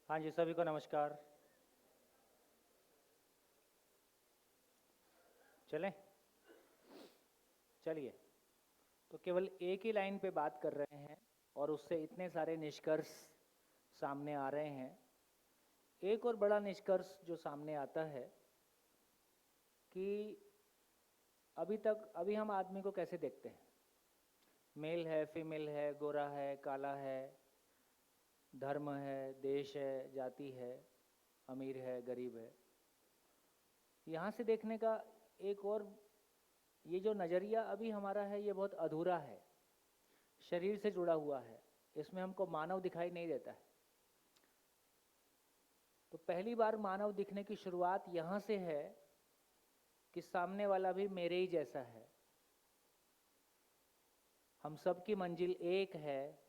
हाँ जी, सभी को नमस्कार। चलें? चलिए। तो केवल एक ही लाइन पे बात कर रहे हैं और उससे इतने सारे निष्कर्ष सामने आ रहे हैं। एक और बड़ा निष्कर्ष जो सामने आता है कि अभी हम आदमी को कैसे देखते हैं? मेल है, फीमेल है, गोरा है, काला है, धर्म है, देश है, जाति है, अमीर है, गरीब है। यहाँ से देखने का एक और ये जो नज़रिया अभी हमारा है ये बहुत अधूरा है, शरीर से जुड़ा हुआ है, इसमें हमको मानव दिखाई नहीं देता है। तो पहली बार मानव दिखने की शुरुआत यहाँ से है कि सामने वाला भी मेरे ही जैसा है। हम सब की मंजिल एक है,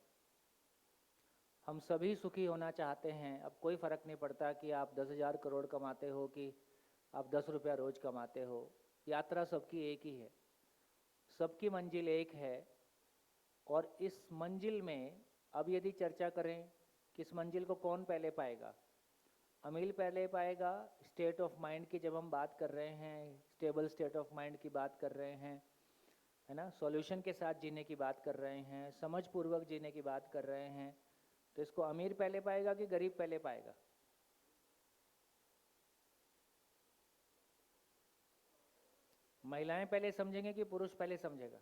हम सभी सुखी होना चाहते हैं। अब कोई फ़र्क नहीं पड़ता कि आप 10,000 करोड़ कमाते हो कि आप 10 रुपया रोज़ कमाते हो, यात्रा सबकी एक ही है, सबकी मंजिल एक है। और इस मंजिल में अब यदि चर्चा करें कि इस मंजिल को कौन पहले पाएगा, अमीर पहले पाएगा। स्टेट ऑफ माइंड की जब हम बात कर रहे हैं, स्टेबल स्टेट ऑफ माइंड की बात कर रहे हैं, है ना, सॉल्यूशन के साथ जीने की बात कर रहे हैं, समझ पूर्वक जीने की बात कर रहे हैं, तो इसको अमीर पहले पाएगा कि गरीब पहले पाएगा? महिलाएं पहले समझेंगे कि पुरुष पहले समझेगा?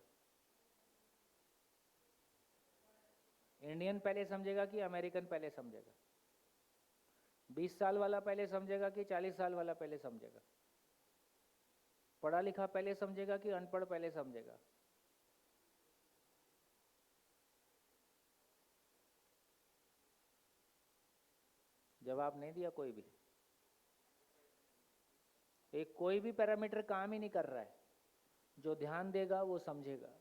इंडियन पहले समझेगा कि अमेरिकन पहले समझेगा? 20 साल वाला पहले समझेगा कि 40 साल वाला पहले समझेगा? पढ़ा लिखा पहले समझेगा कि अनपढ़ पहले समझेगा? जवाब नहीं दिया कोई भी। एक कोई भी पैरामीटर काम ही नहीं कर रहा है। जो ध्यान देगा वो समझेगा।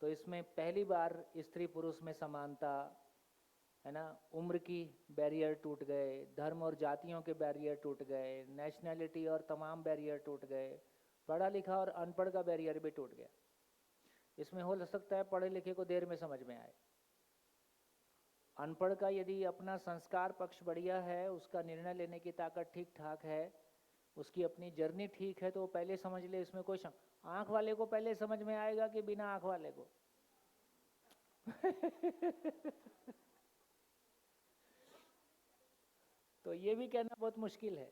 तो इसमें पहली बार स्त्री पुरुष में समानता, है ना, उम्र की बैरियर टूट गए, धर्म और जातियों के बैरियर टूट गए, नेशनैलिटी और तमाम बैरियर टूट गए, पढ़ा लिखा और अनपढ़ का बैरियर भी टूट गया। इसमें हो सकता है पढ़े लिखे को देर में समझ में आए, अनपढ़ का यदि अपना संस्कार पक्ष बढ़िया है, उसका निर्णय लेने की ताकत ठीक ठाक है, उसकी अपनी जर्नी ठीक है, तो वो पहले समझ ले, इसमें कोई आँख वाले को पहले समझ में आएगा कि बिना आँख वाले को? तो ये भी कहना बहुत मुश्किल है।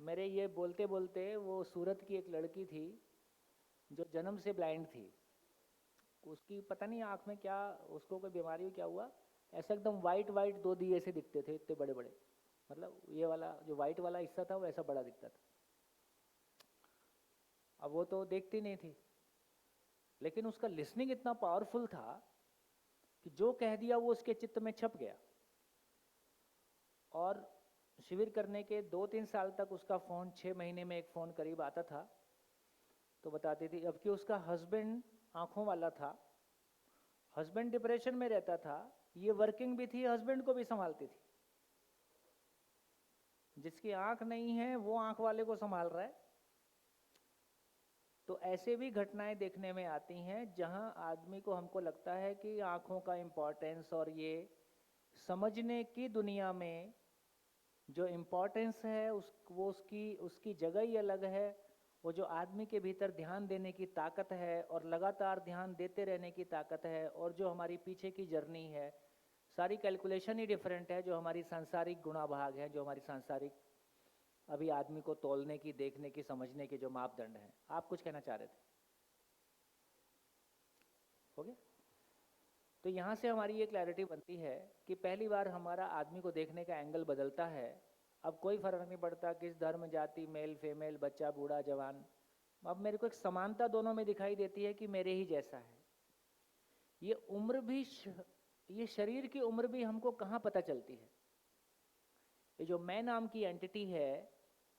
मेरे ये बोलते बोलते वो सूरत की एक लड़की थी जो जन्म से ब्लाइंड थी। उसकी पता नहीं आँख में क्या, उसको कोई बीमारी क्या हुआ, ऐसा एकदम वाइट वाइट दो दिए ऐसे दिखते थे, इतने बड़े बड़े। मतलब ये वाला जो वाइट वाला हिस्सा था वो ऐसा बड़ा दिखता था। अब वो तो देखती नहीं थी, लेकिन उसका लिसनिंग इतना पावरफुल था कि जो कह दिया वो उसके चित्त में छप गया। और शिविर करने के 2-3 साल तक उसका फ़ोन 6 महीने में एक फ़ोन करीब आता था। तो बताती थी, अब कि उसका हस्बैंड आँखों वाला था, हस्बैंड डिप्रेशन में रहता था, ये वर्किंग भी थी, हस्बैंड को भी संभालती थी। जिसकी आँख नहीं है वो आँख वाले को संभाल रहा है। तो ऐसे भी घटनाएं देखने में आती हैं जहां आदमी को, हमको लगता है कि आँखों का इम्पोर्टेंस और ये समझने की दुनिया में जो इम्पोर्टेंस है वो उसकी उसकी जगह ही अलग है। वो जो आदमी के भीतर ध्यान देने की ताकत है और लगातार ध्यान देते रहने की ताकत है, और जो हमारी पीछे की जर्नी है, सारी कैलकुलेशन ही डिफरेंट है। जो हमारी सांसारिक गुणा भाग है, जो हमारी सांसारिक अभी आदमी को तोलने की, देखने की, समझने के जो मापदंड हैं। आप कुछ कहना चाह रहे थे? हो गया? तो यहाँ से हमारी ये क्लैरिटी बनती है कि पहली बार हमारा आदमी को देखने का एंगल बदलता है। अब कोई फर्क नहीं पड़ता किस धर्म, जाति, मेल फीमेल, बच्चा, बूढ़ा, जवान। अब मेरे को एक समानता दोनों में दिखाई देती है कि मेरे ही जैसा है। ये उम्र भी ये शरीर की उम्र भी हमको कहाँ पता चलती है? ये जो मैं नाम की एंटिटी है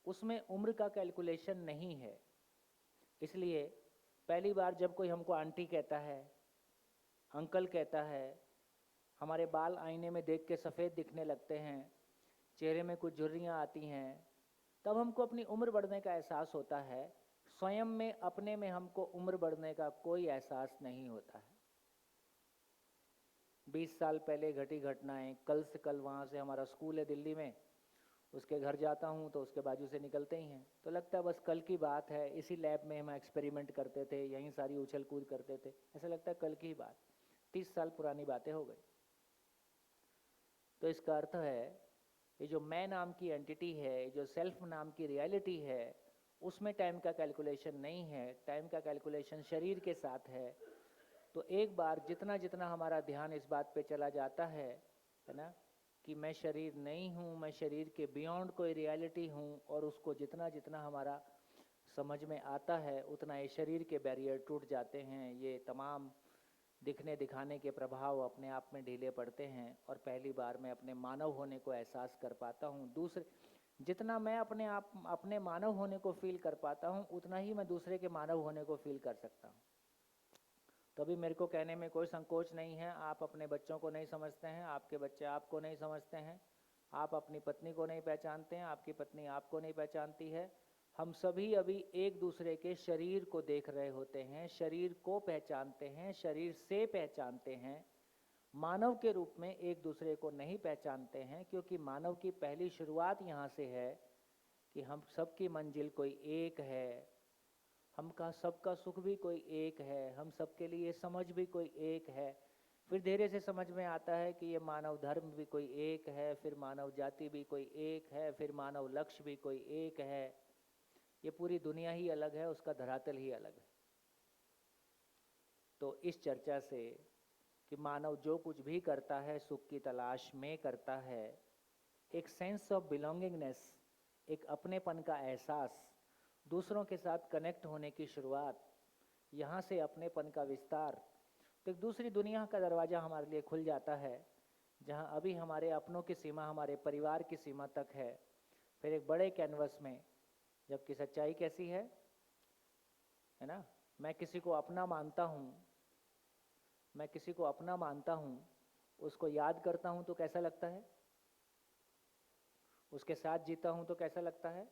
उसमें उम्र का कैलकुलेशन नहीं है। इसलिए पहली बार जब कोई हमको आंटी कहता है, अंकल कहता है, हमारे बाल आईने में देख के सफ़ेद दिखने लगते हैं, चेहरे में कुछ झुर्रियाँ आती हैं, तब हमको अपनी उम्र बढ़ने का एहसास होता है। स्वयं में, अपने में हमको उम्र बढ़ने का कोई एहसास नहीं होता है। 20 साल पहले घटी घटनाएं, कल से कल वहाँ से हमारा स्कूल है दिल्ली में, उसके घर जाता हूँ तो उसके बाजू से निकलते ही हैं, तो लगता है बस कल की बात है, इसी लैब में हम एक्सपेरिमेंट करते थे, यहीं सारी उछल कूद करते थे, ऐसा लगता है कल की ही बात, 30 साल पुरानी बातें हो गई। तो इसका अर्थ है ये जो मैं नाम की एंटिटी है, जो सेल्फ नाम की रियलिटी है, उसमें टाइम का कैलकुलेशन नहीं है, टाइम का कैलकुलेशन शरीर के साथ है। तो एक बार जितना जितना हमारा ध्यान इस बात पे चला जाता है ना, कि मैं शरीर नहीं हूँ, मैं शरीर के बियॉन्ड कोई रियलिटी हूँ, और उसको जितना जितना हमारा समझ में आता है उतना ये शरीर के बैरियर टूट जाते हैं, ये तमाम दिखने दिखाने के प्रभाव अपने आप में ढीले पड़ते हैं, और पहली बार मैं अपने मानव होने को एहसास कर पाता हूँ। दूसरे जितना मैं अपने मानव होने को फील कर पाता हूँ, उतना ही मैं दूसरे के मानव होने को फील कर सकता हूँ। तो अभी मेरे को कहने में कोई संकोच नहीं है, आप अपने बच्चों को नहीं समझते हैं, आपके बच्चे आपको नहीं समझते हैं, आप अपनी पत्नी को नहीं पहचानते हैं, आपकी पत्नी आपको नहीं पहचानती है। हम सभी अभी एक दूसरे के शरीर को देख रहे होते हैं, शरीर को पहचानते हैं, शरीर से पहचानते हैं, मानव के रूप में एक दूसरे को नहीं पहचानते हैं, क्योंकि मानव की पहली शुरुआत यहाँ से है कि हम सबकी मंजिल कोई एक है, हमका सबका सुख भी कोई एक है, हम सबके लिए समझ भी कोई एक है। फिर धीरे से समझ में आता है कि ये मानव धर्म भी कोई एक है, फिर मानव जाति भी कोई एक है, फिर मानव लक्ष्य भी कोई एक है। ये पूरी दुनिया ही अलग है, उसका धरातल ही अलग है। तो इस चर्चा से कि मानव जो कुछ भी करता है सुख की तलाश में करता है, एक सेंस ऑफ बिलोंगिंगनेस, एक अपनेपन का एहसास, दूसरों के साथ कनेक्ट होने की शुरुआत, यहाँ से अपनेपन का विस्तार, तो एक दूसरी दुनिया का दरवाज़ा हमारे लिए खुल जाता है, जहाँ अभी हमारे अपनों की सीमा हमारे परिवार की सीमा तक है। फिर एक बड़े कैनवस में जबकि सच्चाई कैसी है ना, मैं किसी को अपना मानता हूँ, मैं किसी को अपना मानता हूँ, उसको याद करता हूँ तो कैसा लगता है, उसके साथ जीता हूँ तो कैसा लगता है।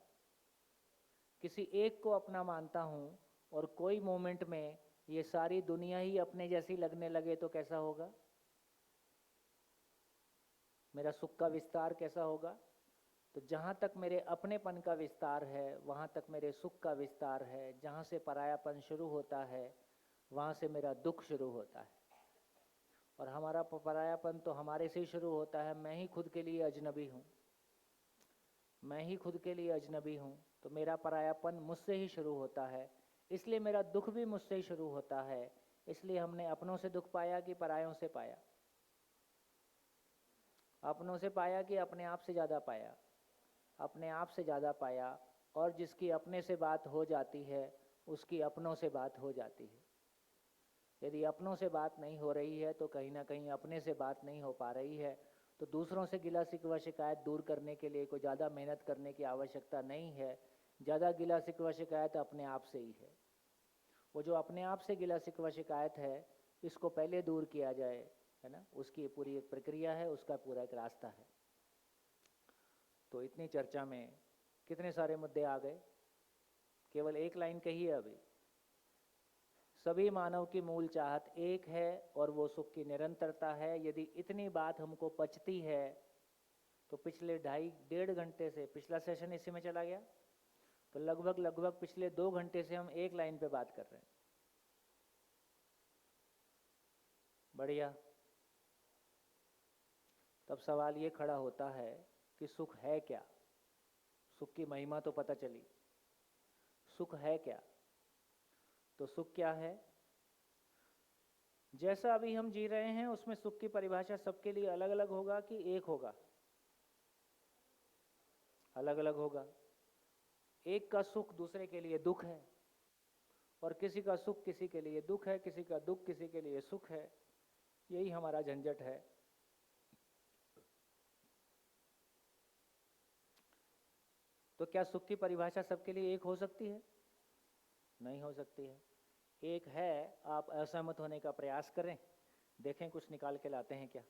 किसी एक को अपना मानता हूँ और कोई मोमेंट में ये सारी दुनिया ही अपने जैसी लगने लगे तो कैसा होगा, मेरा सुख का विस्तार कैसा होगा। तो जहाँ तक मेरे अपनेपन का विस्तार है वहाँ तक मेरे सुख का विस्तार है, जहाँ से परायापन शुरू होता है वहाँ से मेरा दुख शुरू होता है। और हमारा परायापन तो हमारे से ही शुरू होता है, मैं ही खुद के लिए अजनबी हूँ, मैं ही खुद के लिए अजनबी हूँ, तो मेरा परायापन मुझसे ही शुरू होता है, इसलिए मेरा दुख भी मुझसे ही शुरू होता है। इसलिए हमने अपनों से दुख पाया कि परायों से पाया, अपनों से पाया कि अपने आप से ज़्यादा पाया, अपने आप से ज़्यादा पाया। और जिसकी अपने से बात हो जाती है उसकी अपनों से बात हो जाती है। यदि अपनों से बात नहीं हो रही है तो कहीं ना कहीं अपने से बात नहीं हो पा रही है। तो दूसरों से गिला शिकवा शिकायत दूर करने के लिए कोई ज़्यादा मेहनत करने की आवश्यकता नहीं है, ज़्यादा गिला शिकवा शिकायत अपने आप से ही है। वो जो अपने आप से गिला शिकवा शिकायत है इसको पहले दूर किया जाए, है ना, उसकी पूरी एक प्रक्रिया है, उसका पूरा एक रास्ता है। तो इतनी चर्चा में कितने सारे मुद्दे आ गए, केवल एक लाइन कही है अभी, सभी मानव की मूल चाहत एक है और वो सुख की निरंतरता है। यदि इतनी बात हमको पचती है तो पिछले 2.5 घंटे से, पिछला सेशन इसी में चला गया, तो लगभग लगभग पिछले 2 घंटे से हम एक लाइन पे बात कर रहे हैं। बढ़िया। तब सवाल ये खड़ा होता है कि सुख है क्या। सुख की महिमा तो पता चली, सुख है क्या। तो सुख क्या है, जैसा अभी हम जी रहे हैं उसमें सुख की परिभाषा सबके लिए अलग अलग होगा कि एक होगा, अलग अलग होगा। एक का सुख दूसरे के लिए दुख है, और किसी का सुख किसी के लिए दुख है, किसी का दुख किसी के लिए सुख है। यही हमारा झंझट है। तो क्या सुख की परिभाषा सबके लिए एक हो सकती है? नहीं हो सकती है। एक है, आप असहमत होने का प्रयास करें, देखें कुछ निकाल के लाते हैं क्या।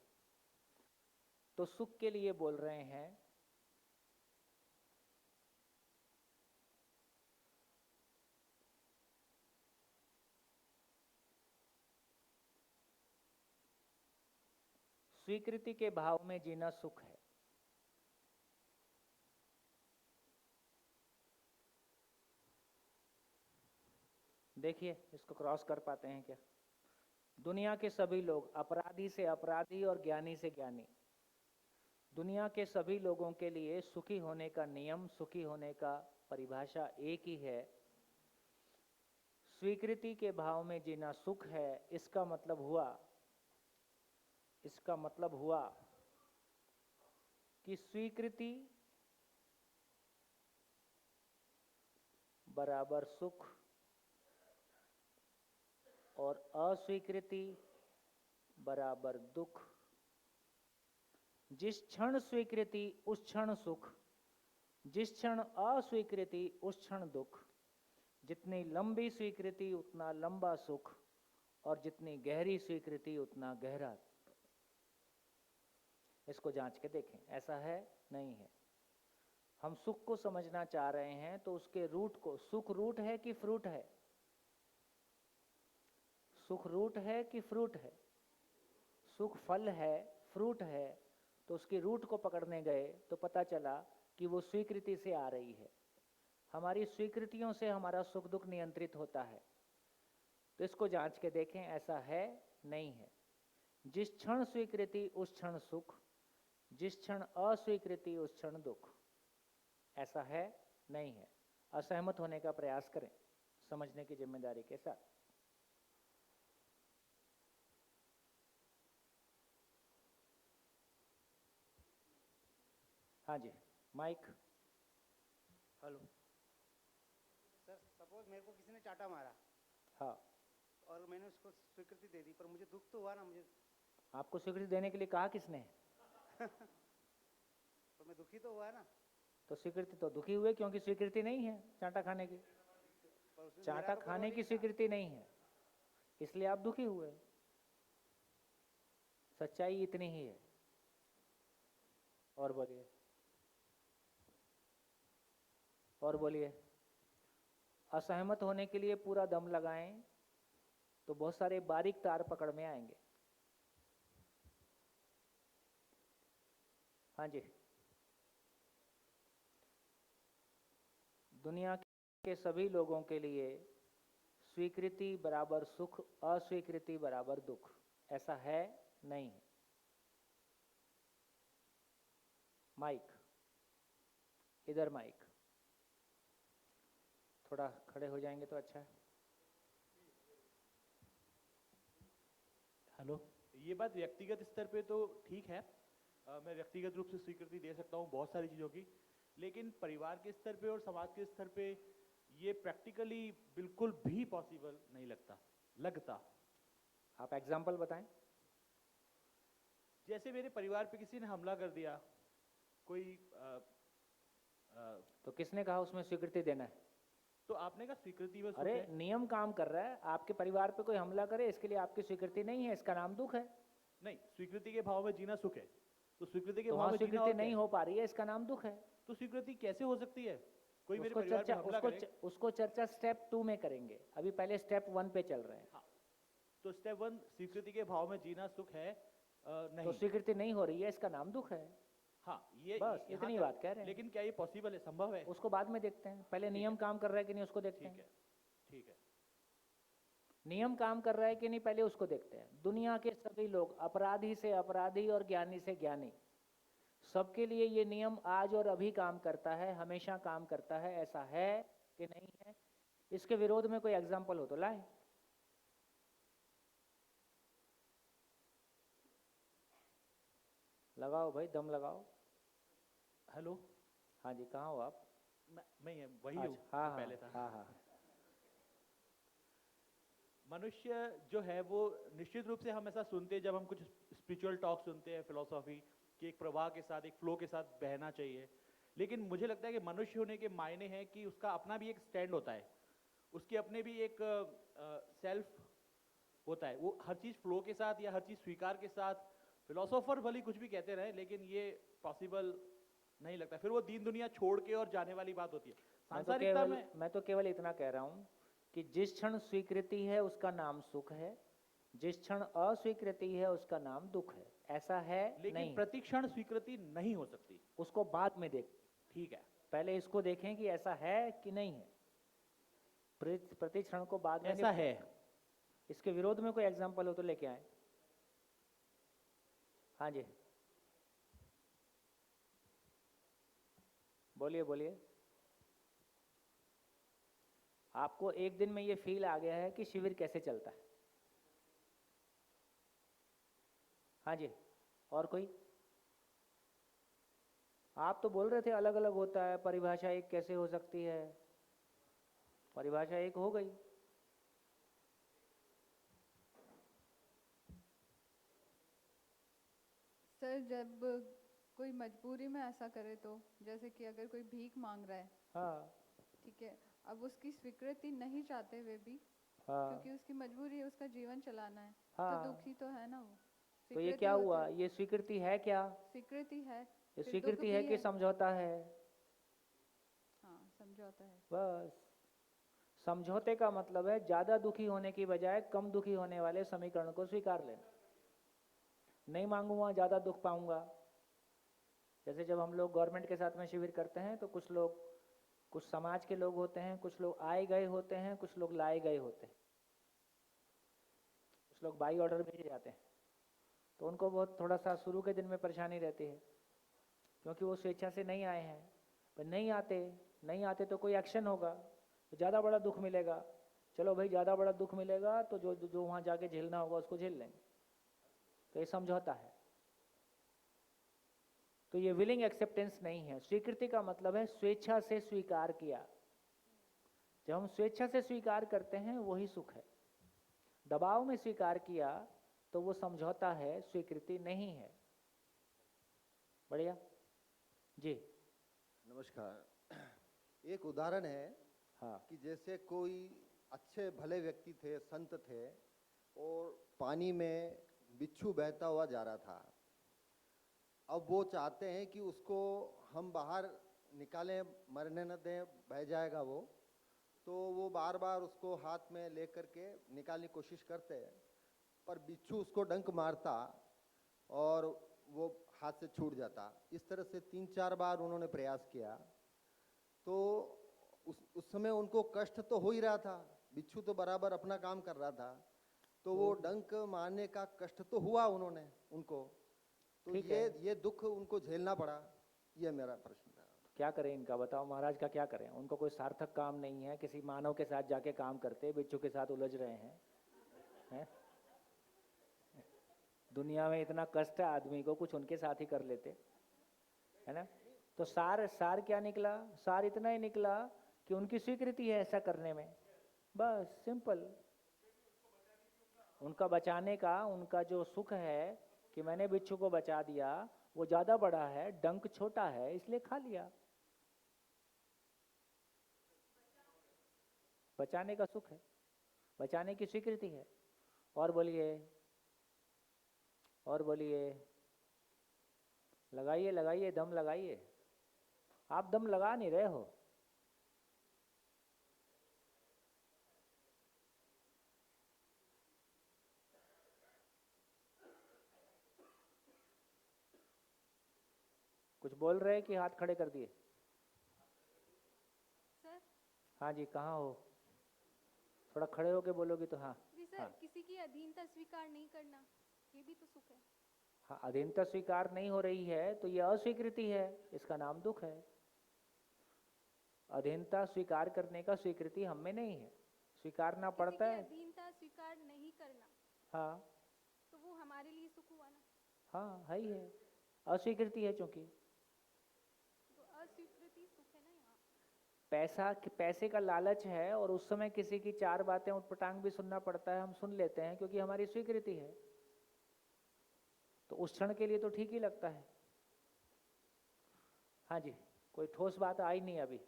तो सुख के लिए बोल रहे हैं स्वीकृति के भाव में जीना सुख है। देखिए इसको क्रॉस कर पाते हैं क्या? दुनिया के सभी लोग, अपराधी से अपराधी और ज्ञानी से ज्ञानी, दुनिया के सभी लोगों के लिए सुखी होने का नियम, सुखी होने का परिभाषा एक ही है, स्वीकृति के भाव में जीना सुख है। इसका मतलब हुआ कि स्वीकृति बराबर सुख और अस्वीकृति बराबर दुख। जिस क्षण स्वीकृति उस क्षण सुख, जिस क्षण अस्वीकृति उस क्षण दुख। जितनी लंबी स्वीकृति उतना लंबा सुख, और जितनी गहरी स्वीकृति उतना गहरा। इसको जांच के देखें, ऐसा है नहीं है। हम सुख को समझना चाह रहे हैं तो उसके रूट को, सुख रूट है कि फ्रूट है? सुख रूट है कि फ्रूट है? सुख फल है, फ्रूट है, तो उसके रूट को पकड़ने गए तो पता चला कि वो स्वीकृति से आ रही है। हमारी स्वीकृतियों से हमारा सुख दुख नियंत्रित होता है। तो इसको जांच के देखें, ऐसा है नहीं है। जिस क्षण स्वीकृति उस क्षण सुख, जिस क्षण अस्वीकृति उस क्षण दुख। ऐसा है नहीं है। असहमत होने का प्रयास करें समझने की जिम्मेदारी के साथ। हाँ जी, माइक। हेलो सर, सपोज मेरे को किसी ने चाटा मारा, हाँ, और मैंने उसको स्वीकृति दे दी, पर मुझे दुख तो हुआ ना। मुझे आपको स्वीकृति देने के लिए कहा किसने? तो मैं दुखी तो हुआ ना। तो स्वीकृति तो दुखी हुए, क्योंकि स्वीकृति नहीं है चाटा खाने की। पर उसमें चाटा मेरा तो खाने करोल की ही था। स्वीकृति नहीं है, इसलिए आप दुखी हुए। सच्चाई इतनी ही है। और बोलिए, और बोलिए। असहमत होने के लिए पूरा दम लगाएं तो बहुत सारे बारीक तार पकड़ में आएंगे। हाँ जी। दुनिया के सभी लोगों के लिए स्वीकृति बराबर सुख, अस्वीकृति बराबर दुख। ऐसा है नहीं है। माइक, इधर माइक। थोड़ा खड़े हो जाएंगे तो अच्छा है। हेलो, ये बात व्यक्तिगत स्तर पे तो ठीक है। मैं व्यक्तिगत रूप से स्वीकृति दे सकता हूँ बहुत सारी चीज़ों की, लेकिन परिवार के स्तर पे और समाज के स्तर पे ये प्रैक्टिकली बिल्कुल भी पॉसिबल नहीं लगता। आप एग्जाम्पल बताएं। जैसे मेरे परिवार पे किसी ने हमला कर दिया, कोई तो किसने कहा उसमें स्वीकृति देना है? तो आपने कहा स्वीकृति बस अरे नियम काम कर रहा है। आपके परिवार पे कोई हमला करे, इसके लिए आपकी स्वीकृति नहीं है, इसका नाम दुख है। नहीं, स्वीकृति के भाव में जीना सुख है, तो स्वीकृति के तो भाव वहां में जीना स्वीकृति और नहीं क्या है? हो पा रही है, इसका नाम दुख है। तो स्वीकृति कैसे हो सकती है? कोई मेरे उसको परिवार पे चर्चा हमला करे। उसको चर्चा स्टेप 2 में करेंगे, अभी पहले स्टेप 1 पे चल रहे हैं। हाँ, तो स्टेप 1 स्वीकृति के भाव में जीना सुख है नहीं। तो स्वीकृति नहीं हो रही है, इसका नाम दुख है। हाँ, ये बस यहाँ इतनी तक- बात कह रहे हैं। लेकिन क्या ये पॉसिबल है, संभव है? उसको बाद में देखते हैं, पहले नियम काम कर रहा है कि नहीं उसको देखते ठीक हैं। है, ठीक है। नियम काम कर रहा है कि नहीं पहले उसको देखते हैं। दुनिया के सभी लोग, अपराधी से अपराधी और ज्ञानी से ज्ञानी, सबके लिए ये नियम आज और अभी काम करता है, हमेशा काम करता है। ऐसा है कि नहीं है? इसके विरोध में कोई एग्जाम्पल हो तो लाए। लगाओ भाई, दम लगाओ। हेलो, हाँ जी, कहाँ हो आप? मैं वही हूँ अच्छा, हाँ जो हाँ पहले था। हाँ हाँ। मनुष्य जो है वो निश्चित रूप से हम ऐसा सुनते हैं जब हम कुछ स्पिरिचुअल टॉक सुनते हैं, फिलोसॉफी कि एक प्रवाह के साथ, एक फ्लो के साथ बहना चाहिए। लेकिन मुझे लगता है कि मनुष्य होने के मायने हैं कि उसका अपना भी एक स्टैंड होता है, उसके अपने भी एक सेल्फ होता है। वो हर चीज़ फ्लो के साथ या हर चीज़ स्वीकार के साथ, फिलोसोफर भले कुछ भी कहते रहे, लेकिन ये पॉसिबल नहीं लगता। फिर वो दीन दुनिया छोड़ के और जाने वाली बात होती है सांसारिकता में। मैं तो केवल इतना कह रहा हूँ कि जिस क्षण स्वीकृति है उसका नाम सुख है, जिस क्षण अस्वीकृति है उसका नाम दुख है। ऐसा है लेकिन नहीं, प्रतिक्षण स्वीकृति नहीं हो सकती। उसको बाद में देख। ठीक है, पहले इसको देखें कि ऐसा है कि नहीं है, प्रति क्षण को बाद में ऐसा निपटाएं। है। इसके विरोध में कोई एग्जाम्पल हो तो लेके आए। हाँ जी, बोलिए बोलिए। आपको एक दिन में ये फील आ गया है कि शिविर कैसे चलता है? हाँ जी, और कोई? आप तो बोल रहे थे अलग अलग होता है, परिभाषा एक कैसे हो सकती है? परिभाषा एक हो गई। सर जब कोई मजबूरी में ऐसा करे तो, जैसे कि अगर कोई भीख मांग रहा है, हाँ ठीक है, अब उसकी स्वीकृति नहीं चाहते हुए भी, हाँ क्योंकि उसकी मजबूरी है, उसका जीवन चलाना है, तो हाँ। दुखी तो है ना वो। तो ये स्वीकृति क्या होती हुआ? है, ये स्वीकृति है क्या? स्वीकृति है, ये फिर दुख स्वीकृति भी है कि समझौता है? हाँ, समझौता है। बस। समझौते का मतलब है ज्यादा दुखी होने की बजाय कम दुखी होने वाले समीकरण को स्वीकार लेना। नहीं मांगूंगा, ज्यादा दुख पाऊंगा। जैसे जब हम लोग गवर्नमेंट के साथ में शिविर करते हैं तो कुछ लोग, कुछ समाज के लोग होते हैं, कुछ लोग आए गए होते हैं, कुछ लोग लाए गए होते हैं, कुछ लोग बाई ऑर्डर भेजे जाते हैं। तो उनको बहुत थोड़ा सा शुरू के दिन में परेशानी रहती है, क्योंकि वो स्वेच्छा से नहीं आए हैं। पर नहीं आते तो कोई एक्शन होगा तो ज़्यादा बड़ा दुख मिलेगा। चलो भाई, ज़्यादा बड़ा दुख मिलेगा तो जो जो वहाँ जाके झेलना होगा उसको झेल लेंगे। तो ये समझौता है। तो ये विलिंग एक्सेप्टेंस नहीं है। स्वीकृति का मतलब है स्वेच्छा से स्वीकार किया। जब हम स्वेच्छा से स्वीकार करते हैं वही सुख है। दबाव में स्वीकार किया तो वो समझौता है, स्वीकृति नहीं है। बढ़िया जी। नमस्कार। एक उदाहरण है हाँ कि जैसे कोई अच्छे भले व्यक्ति थे, संत थे, और पानी में बिच्छू बहता हुआ जा रहा था। अब वो चाहते हैं कि उसको हम बाहर निकालें, मरने न दें, बह जाएगा वो। तो वो बार बार उसको हाथ में लेकर के निकालने की कोशिश करते हैं, पर बिच्छू उसको डंक मारता और वो हाथ से छूट जाता। इस तरह से 3-4 बार उन्होंने प्रयास किया। तो उस समय उनको कष्ट तो हो ही रहा था, बिच्छू तो बराबर अपना काम कर रहा था, तो वो डंक मारने का कष्ट तो हुआ उनको। तो ठीक ये दुख उनको झेलना पड़ा। ये मेरा प्रश्न था। क्या करें इनका? बताओ महाराज का क्या करें? उनको कोई सार्थक काम नहीं है, किसी मानव के साथ जाके काम करते, बिच्छू के साथ उलझ रहे हैं? दुनिया में इतना कष्ट है आदमी को, कुछ उनके साथ ही कर लेते, है ना? तो सार क्या निकला? सार इतना ही निकला कि उनकी स्वीकृति है ऐसा करने में। बस सिंपल। उनका बचाने का, उनका जो सुख है कि मैंने बिच्छू को बचा दिया, वो ज्यादा बड़ा है, डंक छोटा है, इसलिए खा लिया। बचाने का सुख है, बचाने की स्वीकृति है। और बोलिए, और बोलिए। लगाइए लगाइए, दम लगाइए। आप दम लगा नहीं रहे हो। कुछ बोल रहे हैं कि हाथ खड़े कर दिए? सर। हाँ जी, कहाँ हो? थोड़ा खड़े होके बोलोगी तो। हाँ जी सर, हाँ किसी की अधीनता स्वीकार नहीं करना, ये भी तो सुख है। हाँ। अधीनता स्वीकार नहीं हो रही है तो ये अस्वीकृति है, इसका नाम दुख है। अधीनता स्वीकार करने का स्वीकृति हम में नहीं है, स्वीकारना किसी पड़ता की है। अधीनता स्वीकार नहीं करना, हाँ तो वो हमारे लिए सुख हुआ ना। हाँ, है ही है। अस्वीकृति है चूंकि। तो अस्वीकृति सुख है ना यहाँ। पैसे का लालच है और उस समय किसी की 4 बातें उटपटांग भी सुनना पड़ता है, हम सुन लेते हैं क्योंकि हमारी स्वीकृति है। तो उस क्षण के लिए तो ठीक ही लगता है। हाँ जी, कोई ठोस बात आई नहीं अभी।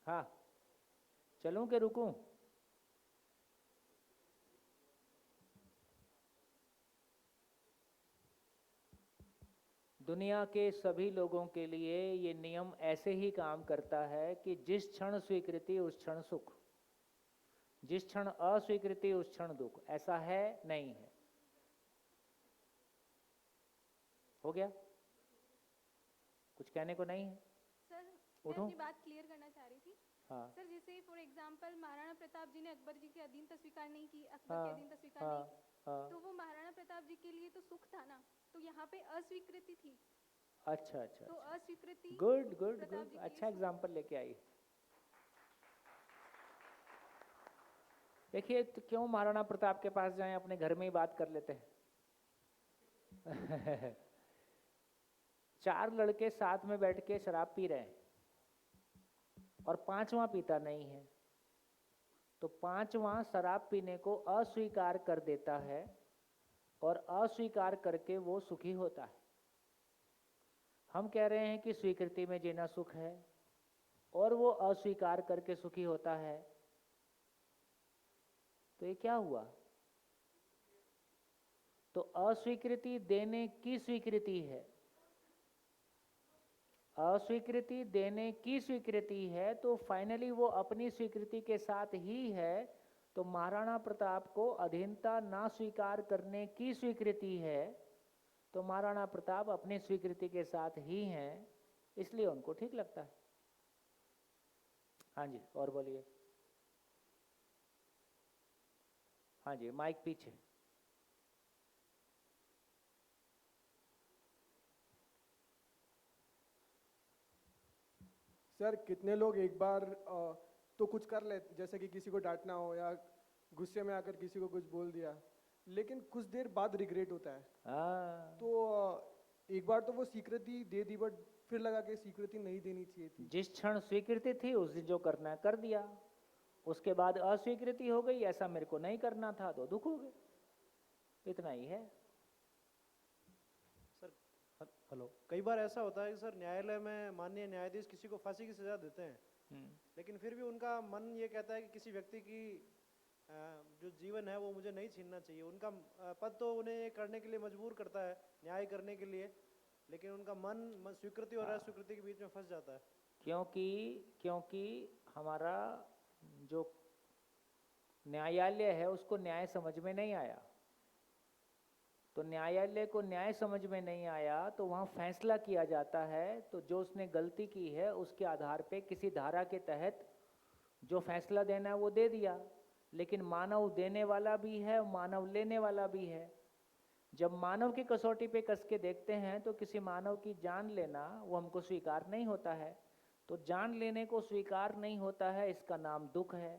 हाँ, चलूं कि रुकूं? दुनिया के सभी लोगों के लिए ये नियम ऐसे ही काम करता है कि जिस क्षण स्वीकृति उस क्षण सुख, जिस क्षण अस्वीकृति उस क्षण दुख। ऐसा है नहीं है। हो गया? कुछ कहने को नहीं है? सर मैं उठो। अपनी बात क्लियर करना चाह रही थी। हाँ सर जैसे फॉर एग्जांपल महाराणा प्रताप जी ने अकबर जी की अधीनता स्वीकार नहीं की, अकबर हाँ की अधीनता स्वीकार हाँ नहीं की, हाँ। तो वो महाराणा प्रताप जी के लिए तो सुख था ना, तो यहाँ पे अस्वीकृति थी। अच्छा अच्छा तो अच्छा, अस्वीकृति गुड गुड प्रताप गुड, जी के अच्छा लिए सुख। एग्जाम्पल लेके आई। देखिए तो क्यों महाराणा प्रताप के पास जाएं, अपने घर में ही बात कर लेते हैं। 4 लड़के साथ में बैठ के शराब पी रहे हैं और 5वां पीता नहीं है, तो 5वां शराब पीने को अस्वीकार कर देता है और अस्वीकार करके वो सुखी होता है। हम कह रहे हैं कि स्वीकृति में जीना सुख है और वो अस्वीकार करके सुखी होता है, तो ये क्या हुआ? तो अस्वीकृति देने की स्वीकृति है, अस्वीकृति देने की स्वीकृति है, तो फाइनली वो अपनी स्वीकृति के साथ ही है। तो महाराणा प्रताप को अधीनता ना स्वीकार करने की स्वीकृति है, तो महाराणा प्रताप अपनी स्वीकृति के साथ ही हैं, इसलिए उनको ठीक लगता है। हाँ जी, और बोलिए। हाँ जी, माइक पीछे। सर कितने लोग एक बार तो कुछ कर लेते, जैसे कि किसी को डांटना हो या गुस्से में आकर किसी को कुछ बोल दिया, लेकिन कुछ देर बाद रिग्रेट होता है। हाँ, तो एक बार तो वो स्वीकृति दे दी, बट फिर लगा कि स्वीकृति नहीं देनी चाहिए थी। जिस क्षण स्वीकृति थी उस दिन जो करना है कर दिया, उसके बाद अस्वीकृति हो गई, ऐसा मेरे को नहीं करना था, तो दुख हो गए, इतना ही है। सर हेलो, कई बार ऐसा होता है कि सर न्यायालय में माननीय न्यायाधीश किसी को फांसी की सजा देते हैं, लेकिन फिर भी उनका मन ये कहता है कि किसी व्यक्ति की जो जीवन है वो मुझे नहीं छीनना चाहिए। उनका पद तो उन्हें ये करने के लिए मजबूर करता है, न्याय करने के लिए, लेकिन उनका मन स्वीकृति और अस्वीकृति के बीच में फंस जाता है। क्योंकि हमारा जो न्यायालय है उसको न्याय समझ में नहीं आया। तो न्यायालय को न्याय समझ में नहीं आया तो वहाँ फैसला किया जाता है, तो जो उसने गलती की है उसके आधार पे किसी धारा के तहत जो फैसला देना है वो दे दिया। लेकिन मानव देने वाला भी है, मानव लेने वाला भी है। जब मानव की कसौटी पे कस के देखते हैं तो किसी मानव की जान लेना वो हमको स्वीकार नहीं होता है। तो जान लेने को स्वीकार नहीं होता है, इसका नाम दुख है।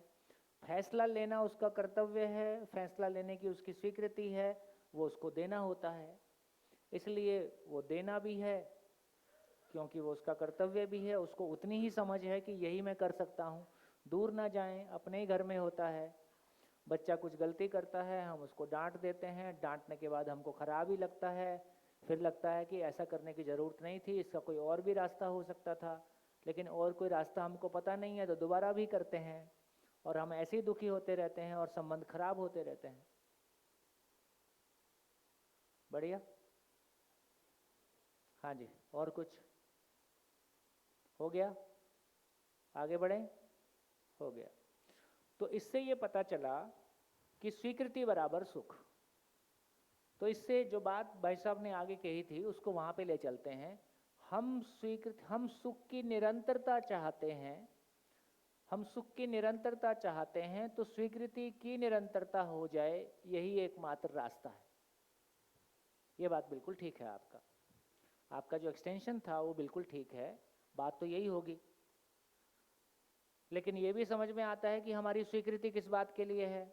फैसला लेना उसका कर्तव्य है, फैसला लेने की उसकी स्वीकृति है, वो उसको देना होता है, इसलिए वो देना भी है क्योंकि वो उसका कर्तव्य भी है। उसको उतनी ही समझ है कि यही मैं कर सकता हूँ। दूर ना जाएं, अपने ही घर में होता है। बच्चा कुछ गलती करता है, हम उसको डांट देते हैं, डांटने के बाद हमको खराब ही लगता है, फिर लगता है कि ऐसा करने की ज़रूरत नहीं थी, इसका कोई और भी रास्ता हो सकता था, लेकिन और कोई रास्ता हमको पता नहीं है, तो दोबारा भी करते हैं और हम ऐसे ही दुखी होते रहते हैं और संबंध खराब होते रहते हैं। बढ़िया। हाँ जी, और कुछ हो गया? आगे बढ़ें? हो गया। तो इससे ये पता चला कि स्वीकृति बराबर सुख। तो इससे जो बात भाई साहब ने आगे कही थी उसको वहाँ पे ले चलते हैं। हम सुख की निरंतरता चाहते हैं, हम सुख की निरंतरता चाहते हैं, तो स्वीकृति की निरंतरता हो जाए, यही एकमात्र रास्ता है। ये बात बिल्कुल ठीक है। आपका जो एक्सटेंशन था वो बिल्कुल ठीक है, बात तो यही होगी। लेकिन ये भी समझ में आता है कि हमारी स्वीकृति किस बात के लिए है।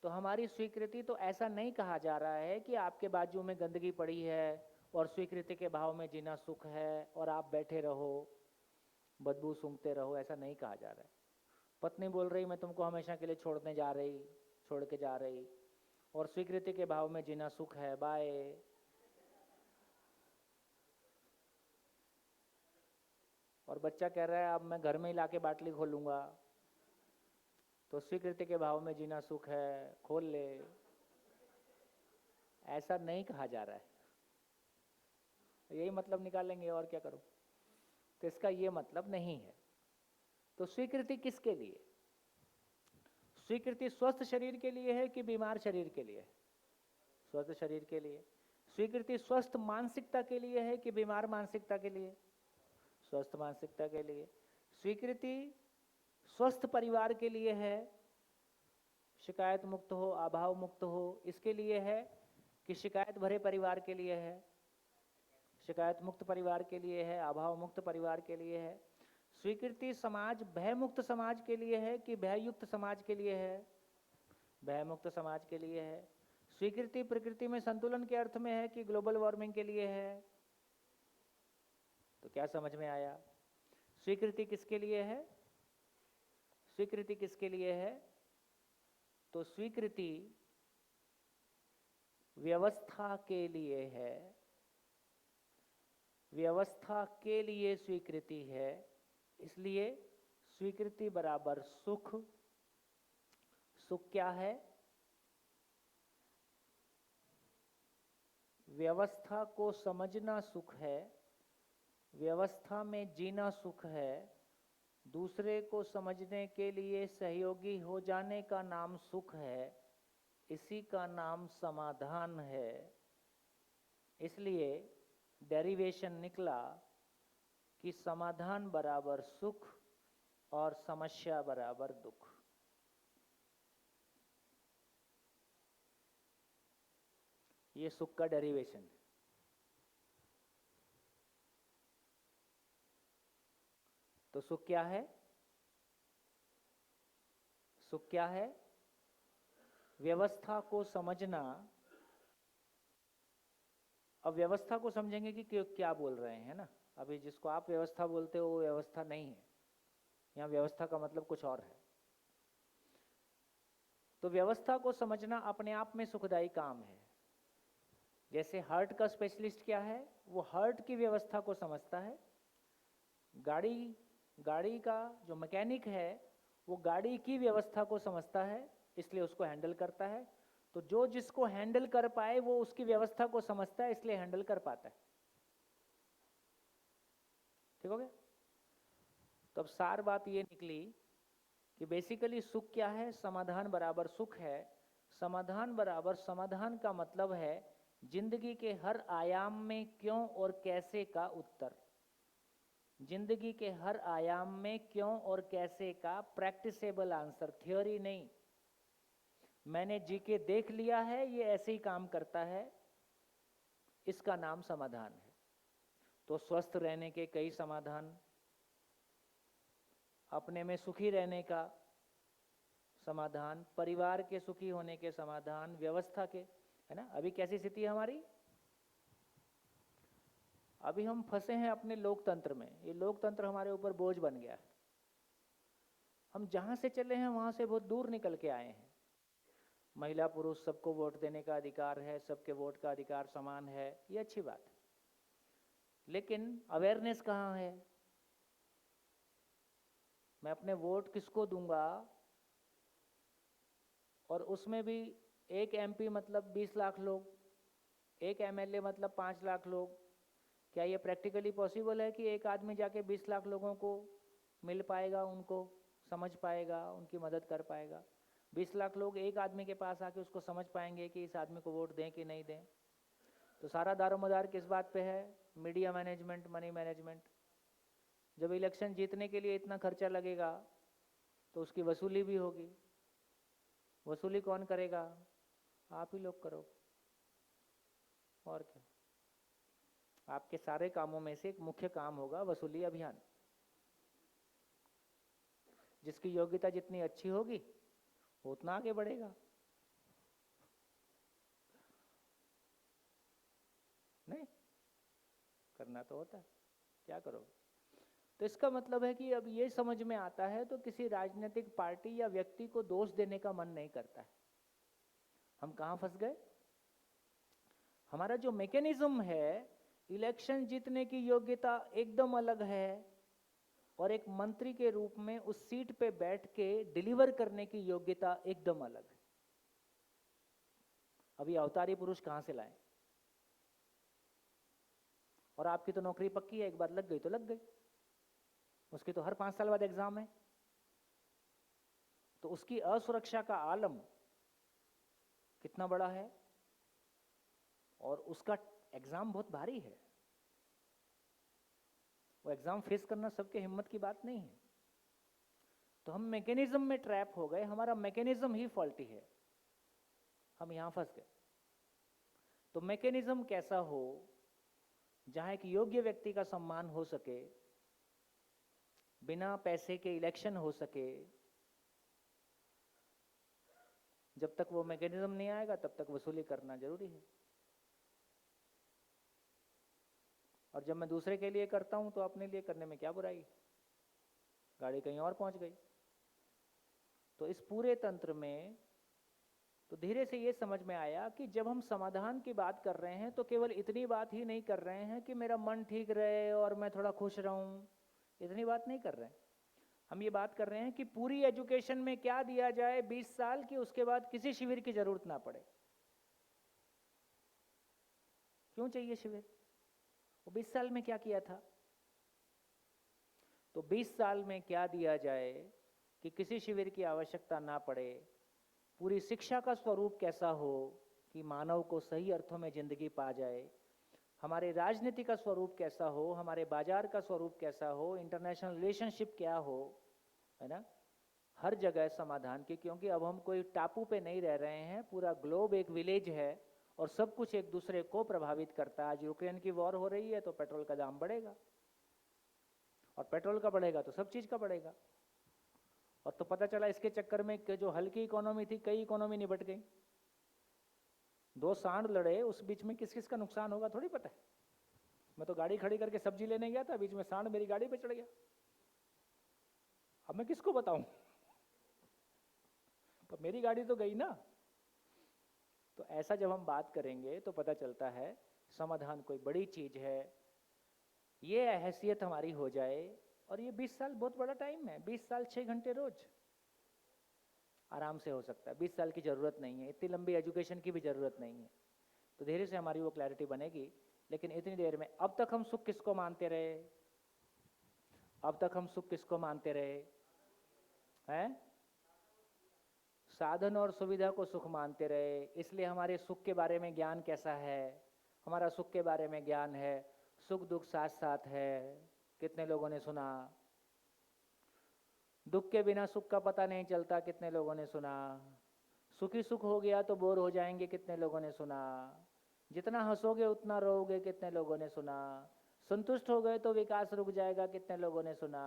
तो हमारी स्वीकृति तो ऐसा नहीं कहा जा रहा है कि आपके बाजू में गंदगी पड़ी है और स्वीकृति के भाव में जीना सुख है और आप बैठे रहो बदबू सूंघते रहो, ऐसा नहीं कहा जा रहा है। पत्नी बोल रही मैं तुमको हमेशा के लिए छोड़ के जा रही और स्वीकृति के भाव में जीना सुख है, बाय। और बच्चा कह रहा है अब मैं घर में ही लाके बाटली खोलूंगा, तो स्वीकृति के भाव में जीना सुख है, खोल ले। ऐसा नहीं कहा जा रहा है। यही मतलब निकालेंगे और क्या करूं? तो इसका ये मतलब नहीं है। तो स्वीकृति किसके लिए? स्वीकृति स्वस्थ शरीर के लिए है कि बीमार शरीर के लिए? स्वस्थ शरीर के लिए। स्वीकृति स्वस्थ मानसिकता के लिए है कि बीमार मानसिकता के लिए? स्वस्थ मानसिकता के लिए। स्वीकृति स्वस्थ परिवार के लिए है, शिकायत मुक्त हो, अभाव मुक्त हो, इसके लिए है कि शिकायत भरे परिवार के लिए है? शिकायत मुक्त परिवार के लिए है, अभाव मुक्त परिवार के लिए है। स्वीकृति समाज भय मुक्त समाज के लिए है कि भययुक्त समाज के लिए है? भय मुक्त समाज के लिए है। स्वीकृति प्रकृति में संतुलन के अर्थ में है कि ग्लोबल वार्मिंग के लिए है? तो क्या समझ में आया? स्वीकृति किसके लिए है? स्वीकृति किसके लिए है? तो स्वीकृति व्यवस्था के लिए है। व्यवस्था के लिए स्वीकृति है, इसलिए स्वीकृति बराबर सुख। सुख क्या है? व्यवस्था को समझना सुख है, व्यवस्था में जीना सुख है, दूसरे को समझने के लिए सहयोगी हो जाने का नाम सुख है, इसी का नाम समाधान है। इसलिए डेरिवेशन निकला कि समाधान बराबर सुख और समस्या बराबर दुख। ये सुख का डेरिवेशन है। तो सुख क्या है? सुख क्या है? व्यवस्था को समझना। अब व्यवस्था को समझेंगे कि क्या बोल रहे हैं, है ना? अभी जिसको आप व्यवस्था बोलते हो वो व्यवस्था नहीं है। यहाँ व्यवस्था का मतलब कुछ और है। तो व्यवस्था को समझना अपने आप में सुखदायी काम है। जैसे हार्ट का स्पेशलिस्ट क्या है? वो हार्ट की व्यवस्था को समझता है। गाड़ी का जो मैकेनिक है वो गाड़ी की व्यवस्था को समझता है, इसलिए उसको हैंडल करता है। तो जो जिसको हैंडल कर पाए वो उसकी व्यवस्था को समझता है, इसलिए हैंडल कर पाता है। ठीक हो गया? तो अब सार बात ये निकली कि बेसिकली सुख क्या है? समाधान बराबर सुख है। समाधान बराबर समाधान का मतलब है जिंदगी के हर आयाम में क्यों और कैसे का उत्तर। जिंदगी के हर आयाम में क्यों और कैसे का प्रैक्टिसेबल आंसर, थ्योरी नहीं। मैंने जी के देख लिया है ये ऐसे ही काम करता है, इसका नाम समाधान है। तो स्वस्थ रहने के कई समाधान, अपने में सुखी रहने का समाधान, परिवार के सुखी होने के समाधान, व्यवस्था के, है ना? अभी कैसी स्थिति है हमारी? अभी हम फंसे हैं अपने लोकतंत्र में। ये लोकतंत्र हमारे ऊपर बोझ बन गया है। हम जहां से चले हैं वहां से बहुत दूर निकल के आए हैं। महिला पुरुष सबको वोट देने का अधिकार है, सबके वोट का अधिकार समान है, ये अच्छी बात है। लेकिन अवेयरनेस कहाँ है? मैं अपने वोट किसको दूंगा? और उसमें भी एक एमपी मतलब 20 लाख लोग, एक एमएलए मतलब 5 लाख लोग। क्या ये प्रैक्टिकली पॉसिबल है कि एक आदमी जाके 20 लाख लोगों को मिल पाएगा, उनको समझ पाएगा, उनकी मदद कर पाएगा? 20 लाख लोग एक आदमी के पास आके उसको समझ पाएंगे कि इस आदमी को वोट दें कि नहीं दें? तो सारा दारोमदार किस बात पे है? Media management, money management. जब इलेक्शन जीतने के लिए इतना खर्चा लगेगा तो उसकी वसूली भी होगी। वसूली कौन करेगा? आप ही लोग करो, और क्या? आपके सारे कामों में से एक मुख्य काम होगा वसूली अभियान। जिसकी योग्यता जितनी अच्छी होगी वो उतना आगे बढ़ेगा। नहीं करना तो होता है, क्या करोगे? तो इसका मतलब है कि अब ये समझ में आता है तो किसी राजनीतिक पार्टी या व्यक्ति को दोष देने का मन नहीं करता है। हम कहाँ फंस गए? हमारा जो मैकेनिज्म है, इलेक्शन जीतने की योग्यता एकदम अलग है और एक मंत्री के रूप में उस सीट पे बैठ के डिलीवर करने की योग्यता एकदम अलग है। अभी अवतारी पुरुष कहाँ से लाए? और आपकी तो नौकरी पक्की है, एक बार लग गई तो लग गई, उसकी तो हर 5 साल बाद एग्जाम है। तो उसकी असुरक्षा का आलम कितना बड़ा है, और उसका एग्जाम बहुत भारी है। वो एग्जाम फेस करना सबके हिम्मत की बात नहीं है। तो हम मैकेनिज्म में ट्रैप हो गए, हमारा मैकेनिज्म ही फॉल्टी है, हम यहां फंस गए। तो मैकेनिज्म कैसा हो जहां एक योग्य व्यक्ति का सम्मान हो सके, बिना पैसे के इलेक्शन हो सके, जब तक वो मैकेनिज्म नहीं आएगा तब तक वसूली करना जरूरी है। और जब मैं दूसरे के लिए करता हूं तो अपने लिए करने में क्या बुराई, गाड़ी कहीं और पहुंच गई। तो इस पूरे तंत्र में तो धीरे से ये समझ में आया कि जब हम समाधान की बात कर रहे हैं तो केवल इतनी बात ही नहीं कर रहे हैं कि मेरा मन ठीक रहे और मैं थोड़ा खुश रहूं, इतनी बात नहीं कर रहे हैं। हम ये बात कर रहे हैं कि पूरी एजुकेशन में क्या दिया जाए 20 साल की, उसके बाद किसी शिविर की जरूरत ना पड़े। क्यों चाहिए शिविर? वो 20 साल में क्या किया था? तो 20 साल में क्या दिया जाए कि किसी शिविर की आवश्यकता ना पड़े। पूरी शिक्षा का स्वरूप कैसा हो कि मानव को सही अर्थों में जिंदगी पा जाए। हमारे राजनीति का स्वरूप कैसा हो, हमारे बाजार का स्वरूप कैसा हो, इंटरनेशनल रिलेशनशिप क्या हो, है ना। हर जगह समाधान की, क्योंकि अब हम कोई टापू पे नहीं रह रहे हैं, पूरा ग्लोब एक विलेज है और सब कुछ एक दूसरे को प्रभावित करता है। आज यूक्रेन की वॉर हो रही है तो पेट्रोल का दाम बढ़ेगा, और पेट्रोल का बढ़ेगा तो सब चीज का बढ़ेगा। और तो पता चला इसके चक्कर में कि जो हल्की इकोनॉमी थी, कई इकोनॉमी निपट गई। 2 सांड लड़े, उस बीच में किस किस का नुकसान होगा थोड़ी पता है। मैं तो गाड़ी खड़ी करके सब्जी लेने गया था, बीच में सांड मेरी गाड़ी पे चढ़ गया, अब मैं किसको बताऊं? तो मेरी गाड़ी तो गई ना। तो ऐसा जब हम बात करेंगे तो पता चलता है समाधान कोई बड़ी चीज है, ये हैसियत हमारी हो जाए। और ये 20 साल बहुत बड़ा टाइम है। 20 साल 6 घंटे रोज आराम से हो सकता है। 20 साल की जरूरत नहीं है, इतनी लंबी एजुकेशन की भी जरूरत नहीं है। तो धीरे से हमारी वो क्लैरिटी बनेगी। लेकिन इतनी देर में अब तक हम सुख किसको मानते रहे? अब तक हम सुख किसको मानते रहे हैं? साधन और सुविधा को सुख मानते रहे। इसलिए हमारे सुख के बारे में ज्ञान कैसा है? हमारा सुख के बारे में ज्ञान है, सुख दुख साथ साथ है। कितने लोगों ने सुना? दुख के बिना सुख का पता नहीं चलता, कितने लोगों ने सुना? सुखी सुख हो गया तो बोर हो जाएंगे, कितने लोगों ने सुना? जितना हंसोगे उतना रोओगे, कितने लोगों ने सुना? संतुष्ट हो गए तो विकास रुक जाएगा, कितने लोगों ने सुना?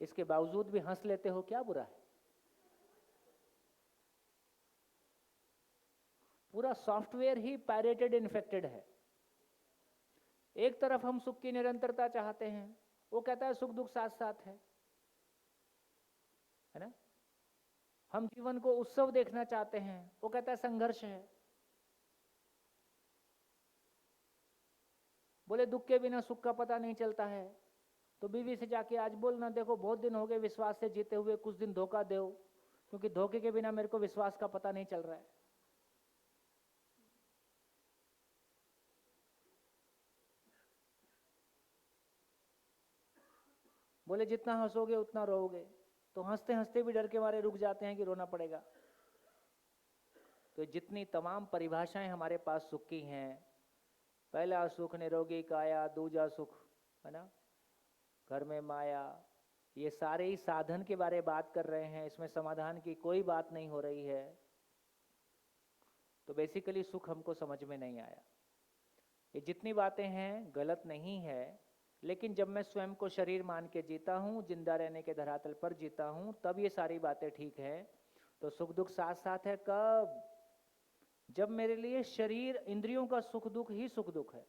इसके बावजूद भी हंस लेते हो, क्या बुरा है? पूरा सॉफ्टवेयर ही पायरेटेड इन्फेक्टेड है। एक तरफ हम सुख की निरंतरता चाहते हैं, वो कहता है सुख दुख साथ साथ है ना। हम जीवन को उत्सव देखना चाहते हैं, वो कहता है संघर्ष है। बोले दुख के बिना सुख का पता नहीं चलता है, तो बीवी से जाके आज बोलना, देखो बहुत दिन हो गए विश्वास से जीते हुए, कुछ दिन धोखा दो, क्योंकि धोखे के बिना मेरे को विश्वास का पता नहीं चल रहा है। बोले जितना हंसोगे उतना रोओगे, तो हंसते हंसते भी डर के मारे रुक जाते हैं कि रोना पड़ेगा। तो जितनी तमाम परिभाषाएं हमारे पास सुख की हैं, पहला सुख निरोगी काया, दूजा सुख, है ना, घर में माया, ये सारे ही साधन के बारे बात कर रहे हैं। इसमें समाधान की कोई बात नहीं हो रही है। तो बेसिकली सुख हमको समझ में नहीं आया। ये जितनी बातें हैं गलत नहीं है, लेकिन जब मैं स्वयं को शरीर मान के जीता हूँ, जिंदा रहने के धरातल पर जीता हूँ, तब ये सारी बातें ठीक है। तो सुख दुख साथ साथ है कब? जब मेरे लिए शरीर इंद्रियों का सुख दुख ही सुख दुख है,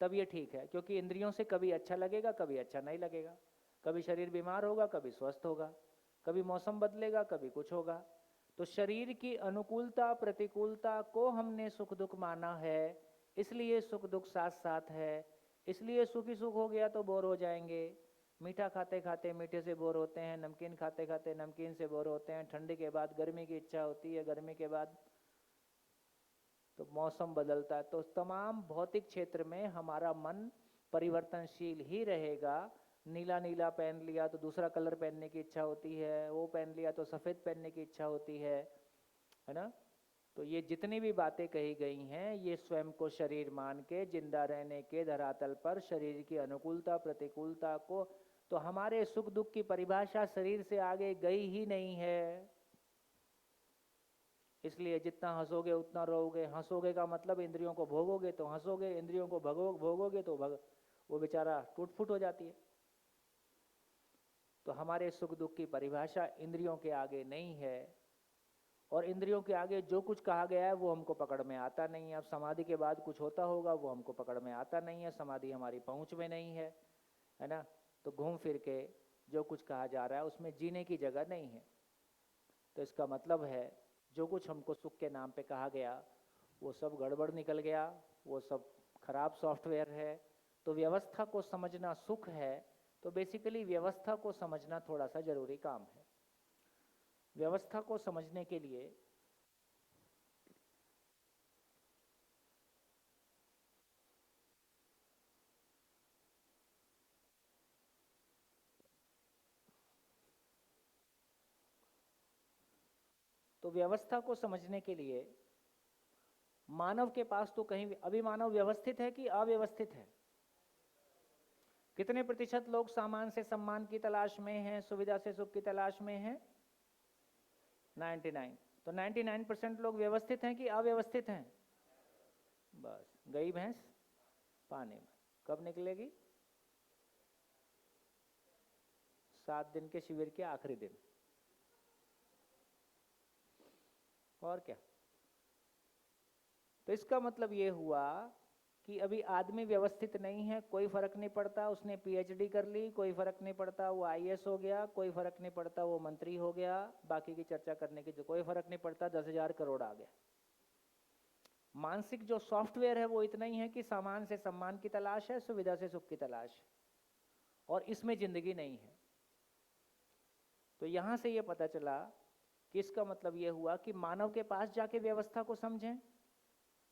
तब ये ठीक है। क्योंकि इंद्रियों से कभी अच्छा लगेगा, कभी अच्छा नहीं लगेगा। कभी शरीर बीमार होगा, कभी स्वस्थ होगा, कभी मौसम बदलेगा, कभी कुछ होगा। तो शरीर की अनुकूलता प्रतिकूलता को हमने सुख दुख माना है, इसलिए सुख दुख साथ साथ है। इसलिए सुखी सुख हो गया तो बोर हो जाएंगे। मीठा खाते खाते मीठे से बोर होते हैं, नमकीन खाते खाते नमकीन से बोर होते हैं। ठंडी के बाद गर्मी की इच्छा होती है, गर्मी के बाद तो मौसम बदलता है, तो तमाम भौतिक क्षेत्र में हमारा मन परिवर्तनशील ही रहेगा। नीला नीला पहन लिया तो दूसरा कलर पहनने की इच्छा होती है, वो पहन लिया तो सफ़ेद पहनने की इच्छा होती है ना। तो ये जितनी भी बातें कही गई हैं, ये स्वयं को शरीर मान के जिंदा रहने के धरातल पर शरीर की अनुकूलता प्रतिकूलता को, तो हमारे सुख दुख की परिभाषा शरीर से आगे गई ही नहीं है। इसलिए जितना हंसोगे उतना रोओगे। हंसोगे का मतलब इंद्रियों को भोगोगे तो हंसोगे, इंद्रियों को भोगोगे तो वो बेचारा टूट फूट हो जाती है। तो हमारे सुख दुख की परिभाषा इंद्रियों के आगे नहीं है, और इंद्रियों के आगे जो कुछ कहा गया है वो हमको पकड़ में आता नहीं है। अब समाधि के बाद कुछ होता होगा वो हमको पकड़ में आता नहीं है, समाधि हमारी पहुंच में नहीं है ना। तो घूम फिर के जो कुछ कहा जा रहा है उसमें जीने की जगह नहीं है। तो इसका मतलब है जो कुछ हमको सुख के नाम पे कहा गया वो सब गड़बड़ निकल गया, वो सब खराब सॉफ्टवेयर है। तो व्यवस्था को समझना सुख है, तो बेसिकली व्यवस्था को समझना थोड़ा सा जरूरी काम है। व्यवस्था को समझने के लिए मानव के पास तो कहीं अभी मानव व्यवस्थित है कि अव्यवस्थित है? कितने प्रतिशत लोग सामान से सम्मान की तलाश में हैं, सुविधा से सुख की तलाश में हैं? 99। तो 99% लोग व्यवस्थित हैं कि अव्यवस्थित हैं? बस गई भैंस पानी में। कब निकलेगी? 7 दिन के शिविर के आखिरी दिन। और क्या? तो इसका मतलब ये हुआ कि अभी आदमी व्यवस्थित नहीं है। कोई फर्क नहीं पड़ता उसने पीएचडी कर ली, कोई फर्क नहीं पड़ता वो आईएएस हो गया, कोई फर्क नहीं पड़ता वो मंत्री हो गया, बाकी की चर्चा करने की कोई फर्क नहीं पड़ता, 10,000 करोड़ आ गया। मानसिक जो सॉफ्टवेयर है वो इतना ही है कि सामान से सम्मान की तलाश है, सुविधा से सुख की तलाश है, और इसमें जिंदगी नहीं है। तो यहां से ये पता चला कि इसका मतलब ये हुआ कि मानव के पास जाके व्यवस्था को समझें।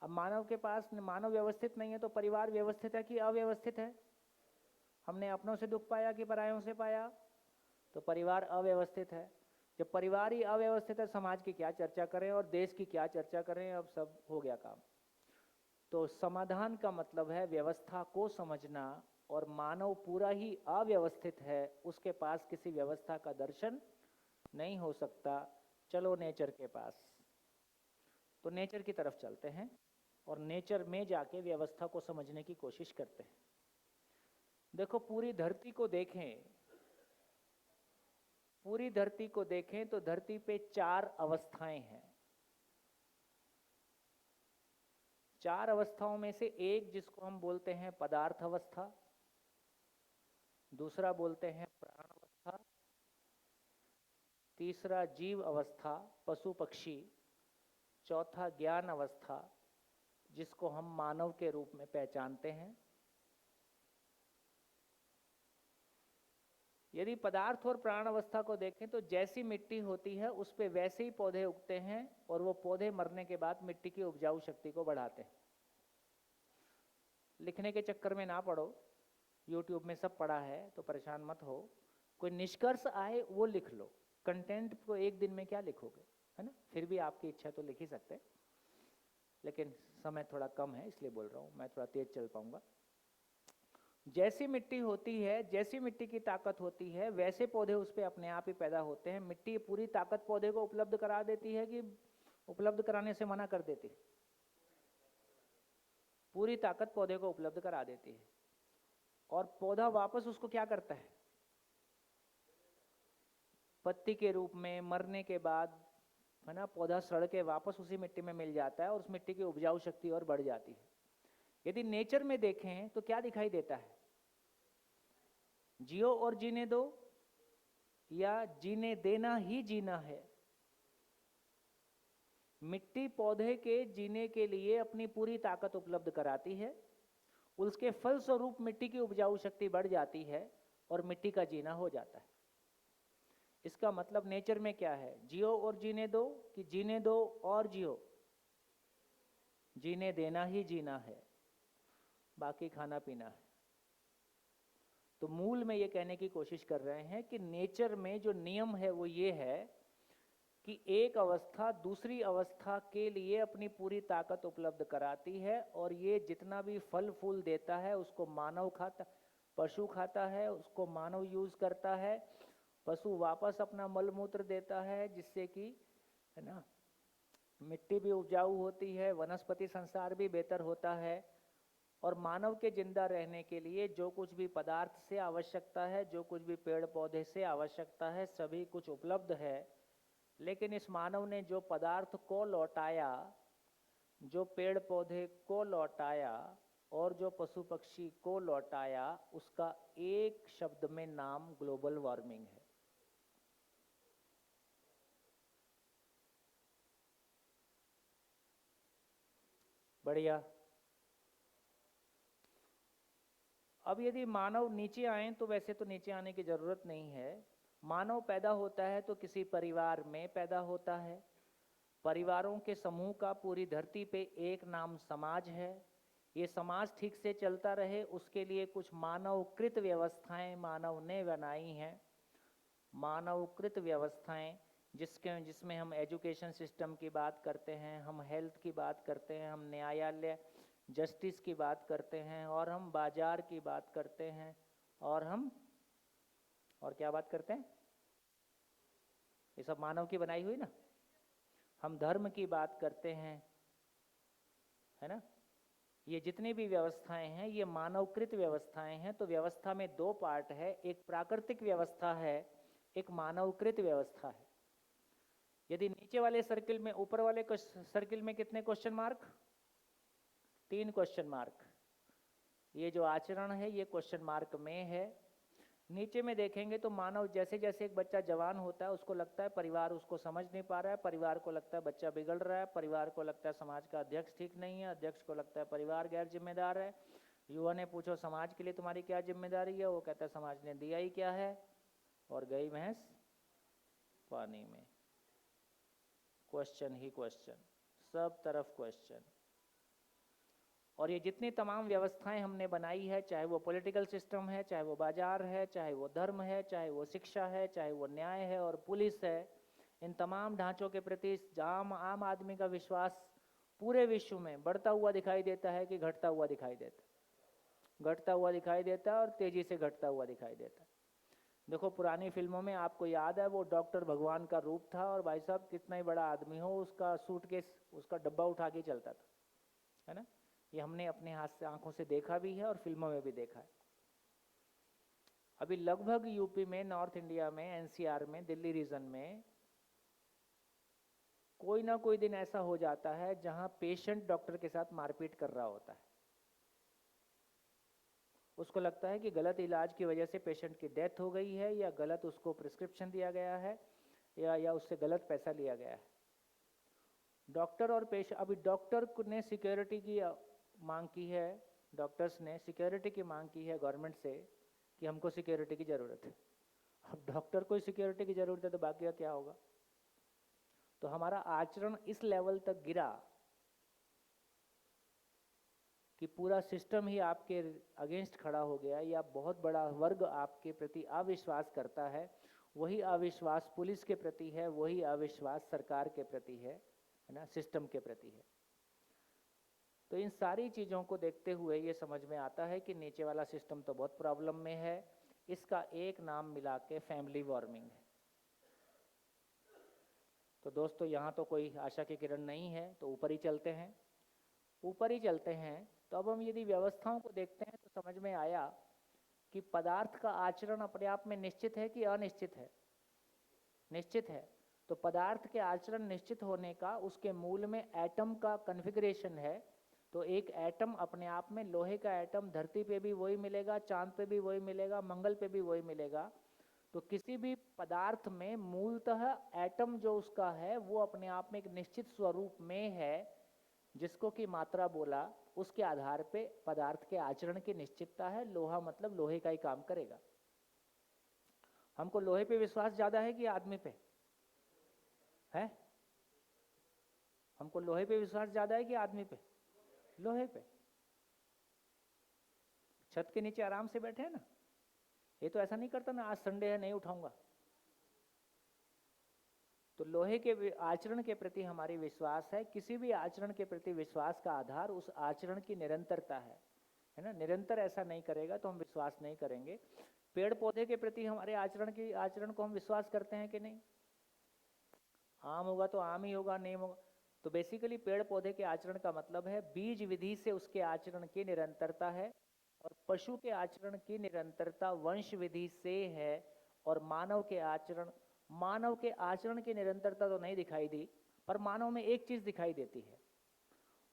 अब मानव के पास, मानव व्यवस्थित नहीं है तो परिवार व्यवस्थित है कि अव्यवस्थित है? हमने अपनों से दुख पाया कि परायों से पाया? तो परिवार अव्यवस्थित है। जब परिवार ही अव्यवस्थित है, समाज की क्या चर्चा करें और देश की क्या चर्चा करें? अब सब हो गया काम। तो समाधान का मतलब है व्यवस्था को समझना, और मानव पूरा ही अव्यवस्थित है, उसके पास किसी व्यवस्था का दर्शन नहीं हो सकता। चलो नेचर के पास। तो नेचर की तरफ चलते हैं और नेचर में जाके व्यवस्था को समझने की कोशिश करते हैं। देखो पूरी धरती को देखें, पूरी धरती को देखें तो धरती पे 4 अवस्थाएं हैं। 4 अवस्थाओं में से एक जिसको हम बोलते हैं पदार्थ अवस्था, दूसरा बोलते हैं प्राण अवस्था, तीसरा जीव अवस्था पशु पक्षी, चौथा ज्ञान अवस्था जिसको हम मानव के रूप में पहचानते हैं। यदि पदार्थ और प्राण अवस्था को देखें तो जैसी मिट्टी होती है उस पे वैसे ही पौधे उगते हैं, और वो पौधे मरने के बाद मिट्टी की उपजाऊ शक्ति को बढ़ाते हैं। लिखने के चक्कर में ना पड़ो, YouTube में सब पढ़ा है तो परेशान मत हो। कोई निष्कर्ष आए वो लिख लो। कंटेंट को एक दिन में क्या लिखोगे, है ना? फिर भी आपकी इच्छा तो लिख ही सकते, लेकिन समय थोड़ा कम है इसलिए बोल रहा हूँ, मैं थोड़ा तेज चल पाऊंगा। जैसी मिट्टी होती है, जैसी मिट्टी की ताकत होती है, वैसे पौधे उस पर अपने आप ही पैदा होते हैं। मिट्टी पूरी ताकत पौधे को उपलब्ध करा देती है कि उपलब्ध कराने से मना कर देती है? पूरी ताकत पौधे को उपलब्ध करा देती है, और पौधा वापस उसको क्या करता है? पत्ती के रूप में मरने के बाद, है ना, पौधा सड़ के वापस उसी मिट्टी में मिल जाता है, और उस मिट्टी की उपजाऊ शक्ति और बढ़ जाती है। यदि नेचर में देखें तो क्या दिखाई देता है? जियो और जीने दो, या जीने देना ही जीना है? मिट्टी पौधे के जीने के लिए अपनी पूरी ताकत उपलब्ध कराती है, उसके फलस्वरूप मिट्टी की उपजाऊ शक्ति बढ़ जाती है और मिट्टी का जीना हो जाता है। इसका मतलब नेचर में क्या है? जियो और जीने दो कि जीने दो और जियो? जीने देना ही जीना है, बाकी खाना पीना है। तो मूल में ये कहने की कोशिश कर रहे हैं कि नेचर में जो नियम है वो ये है कि एक अवस्था दूसरी अवस्था के लिए अपनी पूरी ताकत उपलब्ध कराती है, और ये जितना भी फल फूल देता है उसको मानव खाता, पशु खाता है, उसको मानव यूज करता है, पशु वापस अपना मल मूत्र देता है, जिससे कि है ना मिट्टी भी उपजाऊ होती है, वनस्पति संसार भी बेहतर होता है, और मानव के जिंदा रहने के लिए जो कुछ भी पदार्थ से आवश्यकता है, जो कुछ भी पेड़ पौधे से आवश्यकता है, सभी कुछ उपलब्ध है। लेकिन इस मानव ने जो पदार्थ को लौटाया, जो पेड़ पौधे को लौटाया और जो पशु पक्षी को लौटाया, उसका एक शब्द में नाम ग्लोबल वार्मिंग है। बढ़िया। अब यदि मानव नीचे आए तो वैसे तो नीचे आने की जरूरत नहीं है। मानव पैदा होता है तो किसी परिवार में पैदा होता है। परिवारों के समूह का पूरी धरती पे एक नाम समाज है। ये समाज ठीक से चलता रहे उसके लिए कुछ मानवकृत व्यवस्थाएं मानव ने बनाई हैं। मानवकृत व्यवस्थाएं जिसमें हम एजुकेशन सिस्टम की बात करते हैं, हम हेल्थ की बात करते हैं, हम न्यायालय जस्टिस की बात करते हैं, और हम बाजार की बात करते हैं, और क्या बात करते हैं? ये सब मानव की बनाई हुई ना। हम धर्म की बात करते हैं, है ना। ये जितनी भी व्यवस्थाएं हैं ये मानवकृत व्यवस्थाएं हैं। तो व्यवस्था में दो पार्ट है, एक प्राकृतिक व्यवस्था है, एक मानवकृत व्यवस्था है। यदि नीचे वाले सर्किल में, ऊपर वाले सर्किल में कितने क्वेश्चन मार्क? 3 question mark. ये जो आचरण है ये क्वेश्चन मार्क में है। नीचे में देखेंगे तो मानव जैसे जैसे एक बच्चा जवान होता है उसको लगता है परिवार उसको समझ नहीं पा रहा है, परिवार को लगता है बच्चा बिगड़ रहा है, परिवार को लगता है समाज का अध्यक्ष ठीक नहीं है, अध्यक्ष को लगता है परिवार गैर जिम्मेदार है। युवा ने पूछो समाज के लिए तुम्हारी क्या जिम्मेदारी है, वो कहता है समाज ने दिया ही क्या है, और गई भैंस पानी में। क्वेश्चन ही क्वेश्चन, सब तरफ क्वेश्चन। और ये जितनी तमाम व्यवस्थाएं हमने बनाई है, चाहे वो पॉलिटिकल सिस्टम है, चाहे वो बाजार है, चाहे वो धर्म है, चाहे वो शिक्षा है, चाहे वो न्याय है और पुलिस है, इन तमाम ढांचों के प्रति आम आदमी का विश्वास पूरे विश्व में बढ़ता हुआ दिखाई देता है कि घटता हुआ दिखाई देता है? घटता हुआ दिखाई देता है, और तेजी से घटता हुआ दिखाई देता है। देखो पुरानी फिल्मों में आपको याद है वो डॉक्टर भगवान का रूप था, और भाई साहब कितना ही बड़ा आदमी हो उसका सूटकेस, उसका डब्बा उठा के चलता था, है ना। ये हमने अपने हाथ से आंखों से देखा भी है और फिल्मों में भी देखा है। अभी लगभग यूपी में, नॉर्थ इंडिया में, एनसीआर में, दिल्ली रीजन में कोई ना कोई दिन ऐसा हो जाता है जहां पेशेंट डॉक्टर के साथ मारपीट कर रहा होता है। उसको लगता है कि गलत इलाज की वजह से पेशेंट की डेथ हो गई है, या गलत उसको प्रिस्क्रिप्शन दिया गया है, या उससे गलत पैसा लिया गया है। डॉक्टर और पेशेंट, अभी डॉक्टर ने सिक्योरिटी की मांग की है, डॉक्टर्स ने सिक्योरिटी की मांग की है गवर्नमेंट से कि हमको सिक्योरिटी की जरूरत है। अब डॉक्टर को सिक्योरिटी की जरूरत है तो बाकी का क्या होगा? तो हमारा आचरण इस लेवल तक गिरा कि पूरा सिस्टम ही आपके अगेंस्ट खड़ा हो गया, या बहुत बड़ा वर्ग आपके प्रति अविश्वास करता है। वही अविश्वास पुलिस के प्रति है, वही अविश्वास सरकार के प्रति है ना, सिस्टम के प्रति है। तो इन सारी चीज़ों को देखते हुए ये समझ में आता है कि नीचे वाला सिस्टम तो बहुत प्रॉब्लम में है। इसका एक नाम मिला के फैमिली वार्मिंग है। तो दोस्तों यहाँ तो कोई आशा की किरण नहीं है, तो ऊपर ही चलते हैं। ऊपर ही चलते हैं तो अब हम यदि व्यवस्थाओं को देखते हैं तो समझ में आया कि पदार्थ का आचरण अपने आप में निश्चित है कि अनिश्चित है? निश्चित है। तो पदार्थ के आचरण निश्चित होने का उसके मूल में एटम का कॉन्फ़िगरेशन है। तो एक एटम अपने आप में, लोहे का एटम धरती पे भी वही मिलेगा, चांद पे भी वही मिलेगा, मंगल पे भी वही मिलेगा। तो किसी भी पदार्थ में मूलतः एटम जो उसका है वो अपने आप में एक निश्चित स्वरूप में है, जिसको कि मात्रा बोला, उसके आधार पे पदार्थ के आचरण की निश्चितता है। लोहा मतलब लोहे का ही काम करेगा। हमको लोहे पे विश्वास ज्यादा है कि आदमी पे है? हमको लोहे पे विश्वास ज्यादा है कि आदमी पे? लोहे पे। छत के नीचे आराम से बैठे हैं ना, ये तो ऐसा नहीं करता ना आज संडे है नहीं उठाऊंगा। तो लोहे के आचरण के प्रति हमारी विश्वास है। किसी भी आचरण के प्रति विश्वास का आधार उस आचरण की निरंतरता है ना। निरंतर ऐसा नहीं करेगा तो हम विश्वास नहीं करेंगे। पेड़ पौधे के प्रति हमारे आचरण को हम विश्वास करते हैं कि नहीं? आम होगा तो आम ही होगा, नीम होगा। तो बेसिकली पेड़ पौधे के आचरण का मतलब है बीज विधि से उसके आचरण की निरंतरता है, और पशु के आचरण की निरंतरता वंश विधि से है। और मानव के आचरण की निरंतरता तो नहीं दिखाई दी, पर मानव में एक चीज दिखाई देती है,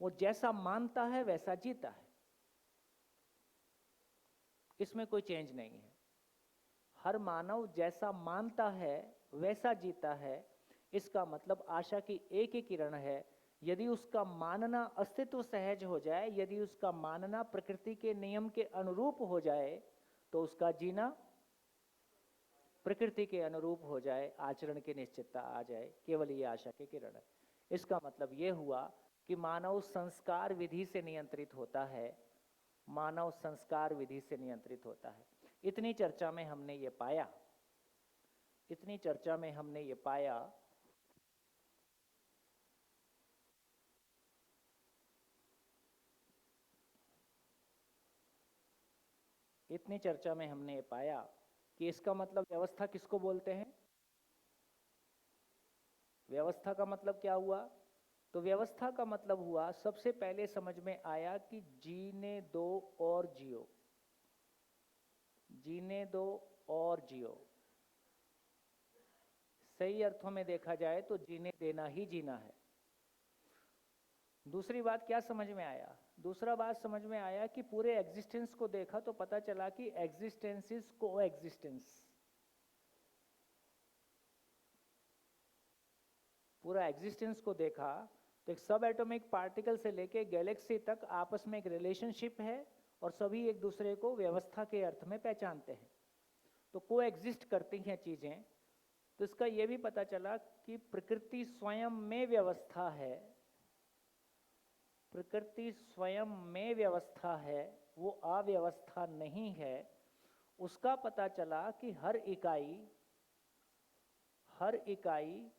वो जैसा मानता है वैसा जीता है। इसमें कोई चेंज नहीं है। हर मानव जैसा मानता है वैसा जीता है। इसका मतलब आशा की एक ही किरण है, यदि उसका मानना अस्तित्व सहज हो जाए, यदि उसका मानना प्रकृति के नियम के अनुरूप हो जाए, तो उसका जीना प्रकृति के अनुरूप हो जाए, आचरण की निश्चितता आ जाए। केवल ये आशा की किरण है। इसका मतलब ये हुआ कि मानव संस्कार विधि से नियंत्रित होता है। मानव संस्कार विधि से नियंत्रित होता है। इतनी चर्चा में हमने ये पाया कि इसका मतलब व्यवस्था किसको बोलते हैं? व्यवस्था का मतलब क्या हुआ? तो व्यवस्था का मतलब हुआ, सबसे पहले समझ में आया कि जीने दो और जियो, जीने दो और जियो। सही अर्थों में देखा जाए तो जीने देना ही जीना है। दूसरी बात क्या समझ में आया? दूसरा बात समझ में आया कि पूरे एग्जिस्टेंस को देखा तो पता चला कि एग्जिस्टेंस इज को एग्जिस्टेंस। पूरा एग्जिस्टेंस को देखा तो एक सब एटॉमिक पार्टिकल से लेके गैलेक्सी तक आपस में एक रिलेशनशिप है, और सभी एक दूसरे को व्यवस्था के अर्थ में पहचानते हैं। तो को एग्जिस्ट करती हैं चीजें। तो इसका यह भी पता चला कि प्रकृति स्वयं में व्यवस्था है। प्रकृति स्वयं में व्यवस्था है, वो अव्यवस्था नहीं है। उसका पता चला कि हर इकाई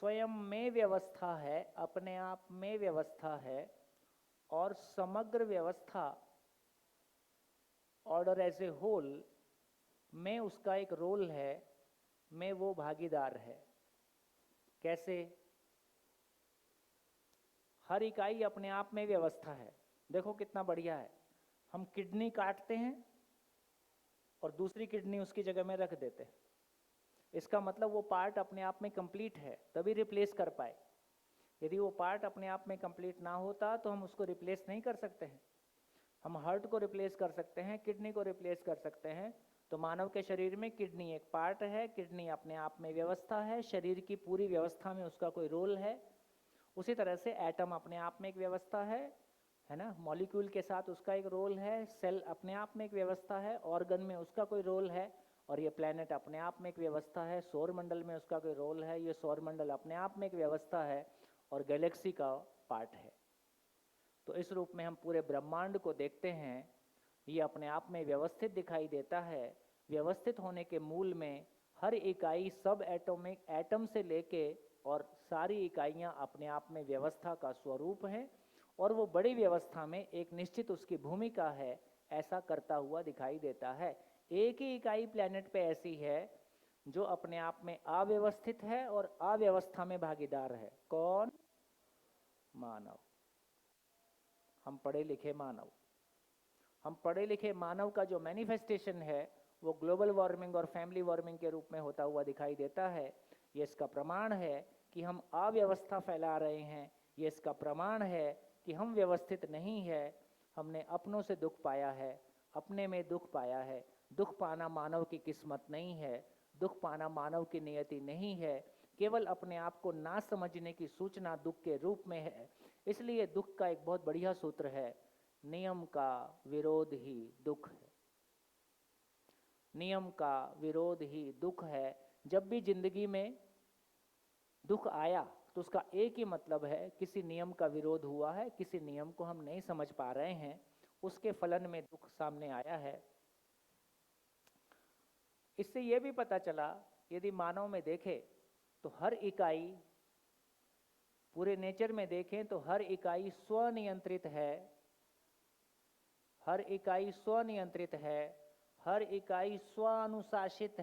स्वयं में व्यवस्था है, अपने आप में व्यवस्था है, और समग्र व्यवस्था ऑर्डर एज ए होल में उसका एक रोल है, में वो भागीदार है। कैसे? हर इकाई अपने आप में व्यवस्था है। देखो कितना बढ़िया है। हम किडनी काटते हैं और दूसरी किडनी उसकी जगह में रख देते हैं। इसका मतलब वो पार्ट अपने आप में कंप्लीट है, तभी रिप्लेस कर पाए। यदि वो पार्ट अपने आप में कंप्लीट ना होता तो हम उसको रिप्लेस नहीं कर सकते हैं। हम हार्ट को रिप्लेस कर सकते हैं, किडनी को रिप्लेस कर सकते हैं। तो मानव के शरीर में किडनी एक पार्ट है, किडनी अपने आप में व्यवस्था है, शरीर की पूरी व्यवस्था में उसका कोई रोल है। उसी तरह से एटम अपने आप में एक व्यवस्था है ना, मॉलिक्यूल के साथ उसका एक रोल है, सेल अपने आप में एक व्यवस्था है, ऑर्गन में उसका कोई रोल है, और ये प्लेनेट अपने आप में एक व्यवस्था है, सौर मंडल में उसका कोई रोल है, ये सौर मंडल अपने आप में एक व्यवस्था है, और गैलेक्सी का पार्ट है। तो इस रूप में हम पूरे ब्रह्मांड को देखते हैं, ये अपने आप में व्यवस्थित दिखाई देता है। व्यवस्थित होने के मूल में हर इकाई सब एटॉमिक एटम से लेके और सारी इकाइयां अपने आप में व्यवस्था का स्वरूप है, और वो बड़ी व्यवस्था में एक निश्चित उसकी भूमिका है, ऐसा करता हुआ दिखाई देता है। एक ही इकाई प्लेनेट पे ऐसी है जो अपने आप में अव्यवस्थित है और अव्यवस्था में भागीदार है। कौन? मानव। हम पढ़े लिखे मानव। हम पढ़े लिखे मानव का जो मैनिफेस्टेशन है वो ग्लोबल वार्मिंग और फैमिली वार्मिंग के रूप में होता हुआ दिखाई देता है। ये इसका प्रमाण है कि हम अव्यवस्था फैला रहे हैं। ये इसका प्रमाण है कि हम व्यवस्थित नहीं है। हमने अपनों से दुख पाया है, अपने में दुख पाया है। दुख पाना मानव की किस्मत नहीं है, दुख पाना मानव की नियति नहीं है। केवल अपने आप को ना समझने की सूचना दुख के रूप में है। इसलिए दुख का एक बहुत बढ़िया सूत्र है, नियम का विरोध ही दुख है। नियम का विरोध ही दुख है। जब भी जिंदगी में दुख आया तो उसका एक ही मतलब है, किसी नियम का विरोध हुआ है, किसी नियम को हम नहीं समझ पा रहे हैं, उसके फलन में दुख सामने आया है। इससे यह भी पता चला, यदि मानव में देखें तो हर इकाई, पूरे नेचर में देखें तो हर इकाई स्वनियंत्रित है, हर इकाई स्वनियंत्रित है, हर इकाई स्वानुशासित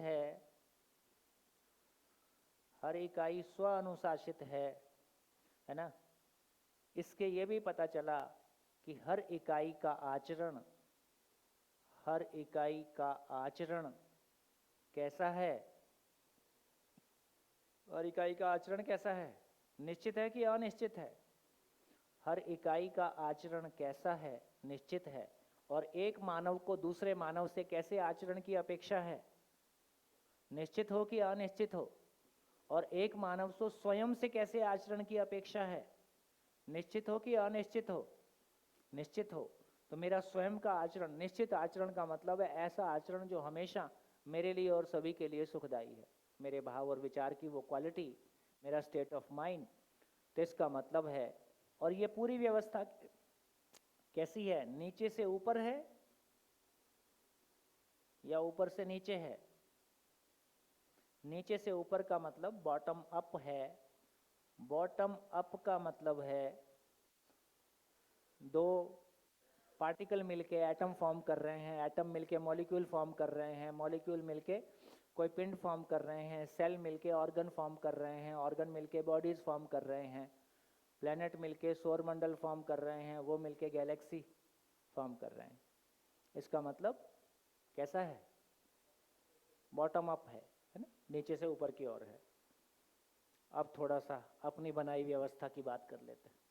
हर इकाई स्वानुशासित है ना। इसके ये भी पता चला कि हर इकाई का आचरण कैसा है? हर इकाई का आचरण कैसा है? निश्चित है कि अनिश्चित है? हर इकाई का आचरण कैसा है? निश्चित है। और एक मानव को दूसरे मानव से कैसे आचरण की अपेक्षा है? निश्चित हो कि अनिश्चित हो? और एक मानव को स्वयं से कैसे आचरण की अपेक्षा है? निश्चित हो कि अनिश्चित हो? निश्चित हो। तो मेरा स्वयं का आचरण, निश्चित आचरण का मतलब है ऐसा आचरण जो हमेशा मेरे लिए और सभी के लिए सुखदायी है, मेरे भाव और विचार की वो क्वालिटी, मेरा स्टेट ऑफ माइंड। तो इसका मतलब है, और ये पूरी व्यवस्था कैसी है? नीचे से ऊपर है या ऊपर से नीचे है? नीचे से ऊपर का मतलब बॉटम अप है। बॉटम अप का मतलब है दो पार्टिकल मिलके एटम फॉर्म कर रहे हैं, एटम मिलके मॉलिक्यूल फॉर्म कर रहे हैं, मॉलिक्यूल मिलके कोई पिंड फॉर्म कर रहे हैं, सेल मिलके ऑर्गन फॉर्म कर रहे हैं, ऑर्गन मिलके बॉडीज फॉर्म कर रहे हैं, प्लेनेट मिलके सौरमंडल फॉर्म कर रहे हैं, वो मिलके गैलेक्सी फॉर्म कर रहे हैं। इसका मतलब कैसा है? बॉटम अप है ना, नीचे से ऊपर की ओर है। अब थोड़ा सा अपनी बनाई व्यवस्था की बात कर लेते हैं।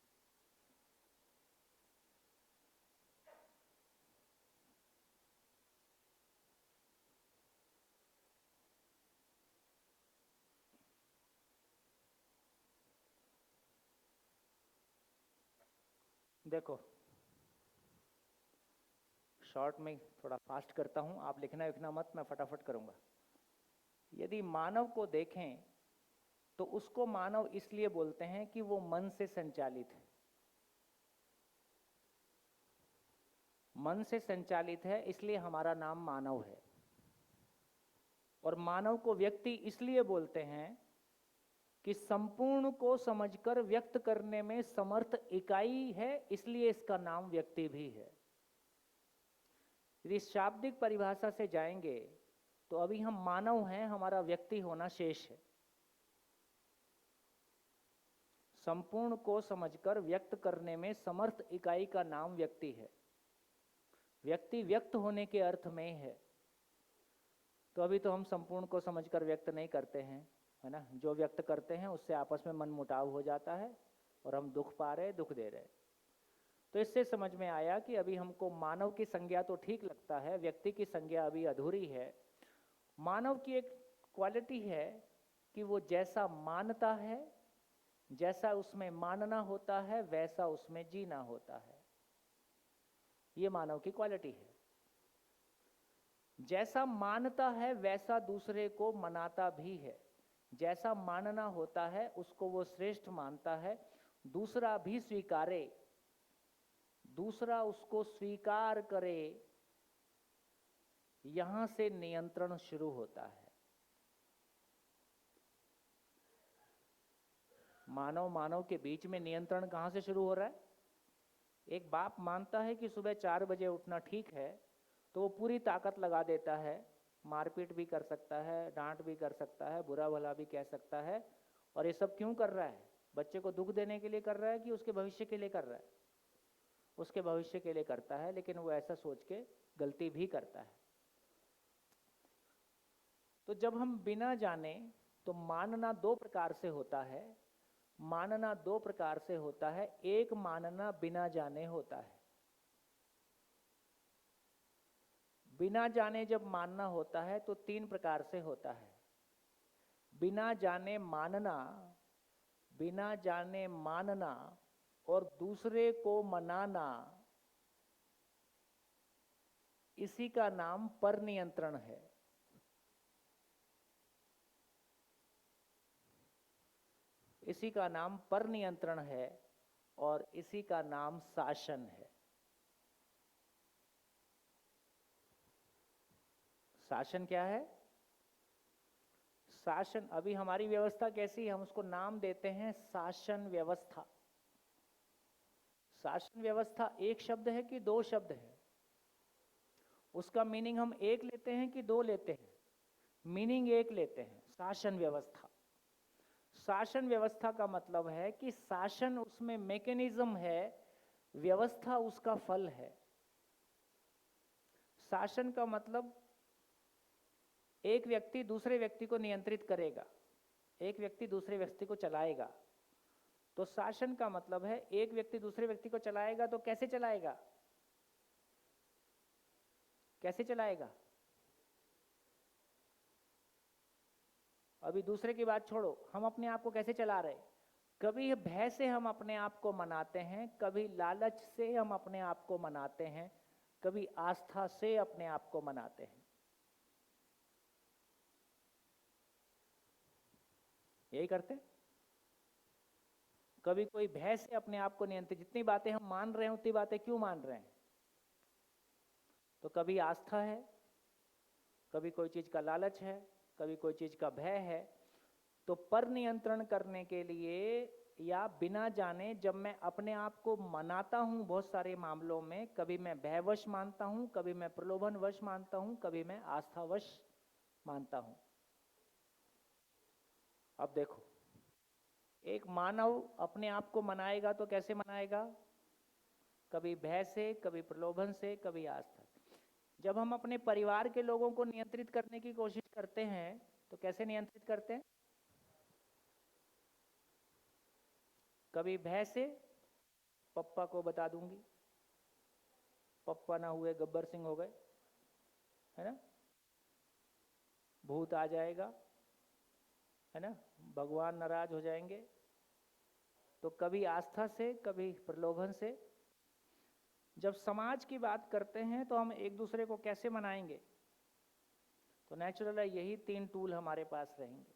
देखो, शॉर्ट में थोड़ा फास्ट करता हूं, आप लिखना लिखना मत, मैं फटाफट करूंगा। यदि मानव को देखें तो उसको मानव इसलिए बोलते हैं कि वो मन से संचालित है। मन से संचालित है इसलिए हमारा नाम मानव है। और मानव को व्यक्ति इसलिए बोलते हैं कि संपूर्ण को समझकर व्यक्त करने में समर्थ इकाई है, इसलिए इसका नाम व्यक्ति भी है। यदि शाब्दिक परिभाषा से जाएंगे तो अभी हम मानव हैं, हमारा व्यक्ति होना शेष है। संपूर्ण को समझकर व्यक्त करने में समर्थ इकाई का नाम व्यक्ति है। व्यक्ति व्यक्त होने के अर्थ में है। तो अभी तो हम संपूर्ण को समझकर व्यक्त नहीं करते हैं, है ना। जो व्यक्त करते हैं उससे आपस में मनमुटाव हो जाता है और हम दुख पा रहे, दुख दे रहे। तो इससे समझ में आया कि अभी हमको मानव की संज्ञा तो ठीक लगता है, व्यक्ति की संज्ञा अभी अधूरी है। मानव की एक क्वालिटी है कि वो जैसा मानता है, जैसा उसमें मानना होता है, वैसा उसमें जीना होता है। ये मानव की क्वालिटी है। जैसा मानता है वैसा दूसरे को मनाता भी है। जैसा मानना होता है उसको वो श्रेष्ठ मानता है, दूसरा भी स्वीकारे, दूसरा उसको स्वीकार करे, यहां से नियंत्रण शुरू होता है। मानव मानव के बीच में नियंत्रण कहां से शुरू हो रहा है? एक बाप मानता है कि सुबह 4 बजे उठना ठीक है, तो वो पूरी ताकत लगा देता है, मारपीट भी कर सकता है, डांट भी कर सकता है, बुरा भला भी कह सकता है। और ये सब क्यों कर रहा है? बच्चे को दुख देने के लिए कर रहा है कि उसके भविष्य के लिए कर रहा है? उसके भविष्य के लिए करता है, लेकिन वो ऐसा सोच के गलती भी करता है। तो जब हम बिना जाने, तो मानना 2 प्रकार से होता है। मानना 2 प्रकार से होता है। एक मानना बिना जाने होता है। बिना जाने जब मानना होता है तो 3 प्रकार से होता है। बिना जाने मानना, बिना जाने मानना और दूसरे को मनाना, इसी का नाम पर नियंत्रण है। इसी का नाम पर नियंत्रण है और इसी का नाम शासन है। शासन क्या है? शासन, अभी हमारी व्यवस्था कैसी है, हम उसको नाम देते हैं शासन व्यवस्था। शासन व्यवस्था एक शब्द है कि दो शब्द है? उसका मीनिंग हम एक लेते हैं कि दो लेते हैं? मीनिंग एक लेते हैं, शासन व्यवस्था। शासन व्यवस्था का मतलब है कि शासन उसमें मैकेनिज्म है, व्यवस्था उसका फल है। शासन का मतलब एक व्यक्ति दूसरे व्यक्ति को नियंत्रित करेगा, एक व्यक्ति दूसरे व्यक्ति को चलाएगा। तो शासन का मतलब है एक व्यक्ति दूसरे व्यक्ति को चलाएगा, तो कैसे चलाएगा? कैसे चलाएगा? अभी दूसरे की बात छोड़ो, हम अपने आप को कैसे चला रहे? कभी भय से हम अपने आप को मनाते हैं, कभी लालच से हम अपने आप को मनाते हैं, कभी आस्था से अपने आप को मनाते हैं। यही करते हैं। कभी कोई भय से अपने आप को नियंत्रित, जितनी बातें हम मान रहे हैं उतनी बातें क्यों मान रहे हैं? तो कभी आस्था है, कभी कोई चीज का लालच है, कभी कोई चीज का भय है। तो पर नियंत्रण करने के लिए या बिना जाने जब मैं अपने आप को मनाता हूं बहुत सारे मामलों में, कभी मैं भयवश मानता हूं, कभी मैं प्रलोभनवश मानता हूं, कभी मैं आस्थावश मानता हूं। अब देखो, एक मानव अपने आप को मनाएगा तो कैसे मनाएगा? कभी भय से, कभी प्रलोभन से, कभी आस्था। जब हम अपने परिवार के लोगों को नियंत्रित करने की कोशिश करते हैं तो कैसे नियंत्रित करते हैं? कभी भय से, पप्पा को बता दूंगी, पप्पा ना हुए गब्बर सिंह हो गए, है ना, भूत आ जाएगा, है ना, भगवान नाराज हो जाएंगे। तो कभी आस्था से, कभी प्रलोभन से। जब समाज की बात करते हैं तो हम एक दूसरे को कैसे मनाएंगे? तो नेचुरल है यही तीन टूल हमारे पास रहेंगे।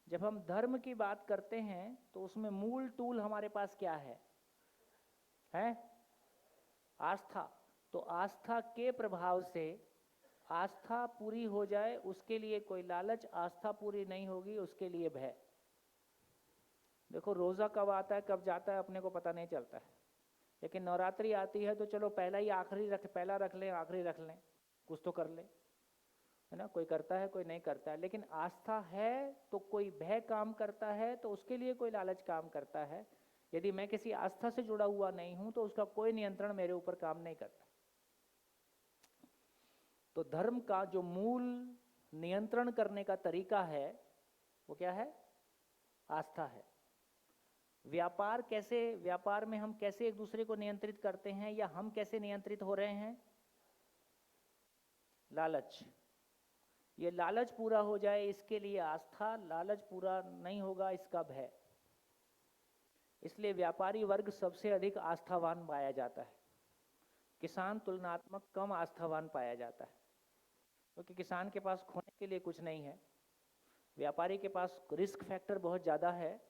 जब हम धर्म की बात करते हैं तो उसमें मूल टूल हमारे पास क्या है? आस्था। तो आस्था के प्रभाव से आस्था पूरी हो जाए उसके लिए कोई लालच, आस्था पूरी नहीं होगी उसके लिए भय। देखो, रोजा कब आता है कब जाता है अपने को पता नहीं चलता है, लेकिन नवरात्रि आती है तो चलो पहला ही आखिरी रख, पहला रख लें, आखिरी रख लें, कुछ तो कर लें, है ना। कोई करता है, कोई नहीं करता है। लेकिन आस्था है तो कोई भय काम करता है, तो उसके लिए कोई लालच काम करता है। यदि मैं किसी आस्था से जुड़ा हुआ नहीं हूं तो उसका कोई नियंत्रण मेरे ऊपर काम नहीं करता। तो धर्म का जो मूल नियंत्रण करने का तरीका है वो क्या है? आस्था है। व्यापार कैसे, व्यापार में हम कैसे एक दूसरे को नियंत्रित करते हैं या हम कैसे नियंत्रित हो रहे हैं? लालच। ये लालच पूरा हो जाए इसके लिए आस्था, लालच पूरा नहीं होगा इसका भय। इसलिए व्यापारी वर्ग सबसे अधिक आस्थावान पाया जाता है, किसान तुलनात्मक कम आस्थावान पाया जाता है, क्योंकि किसान के पास खोने के लिए कुछ नहीं है। व्यापारी के पास रिस्क फैक्टर बहुत ज़्यादा है,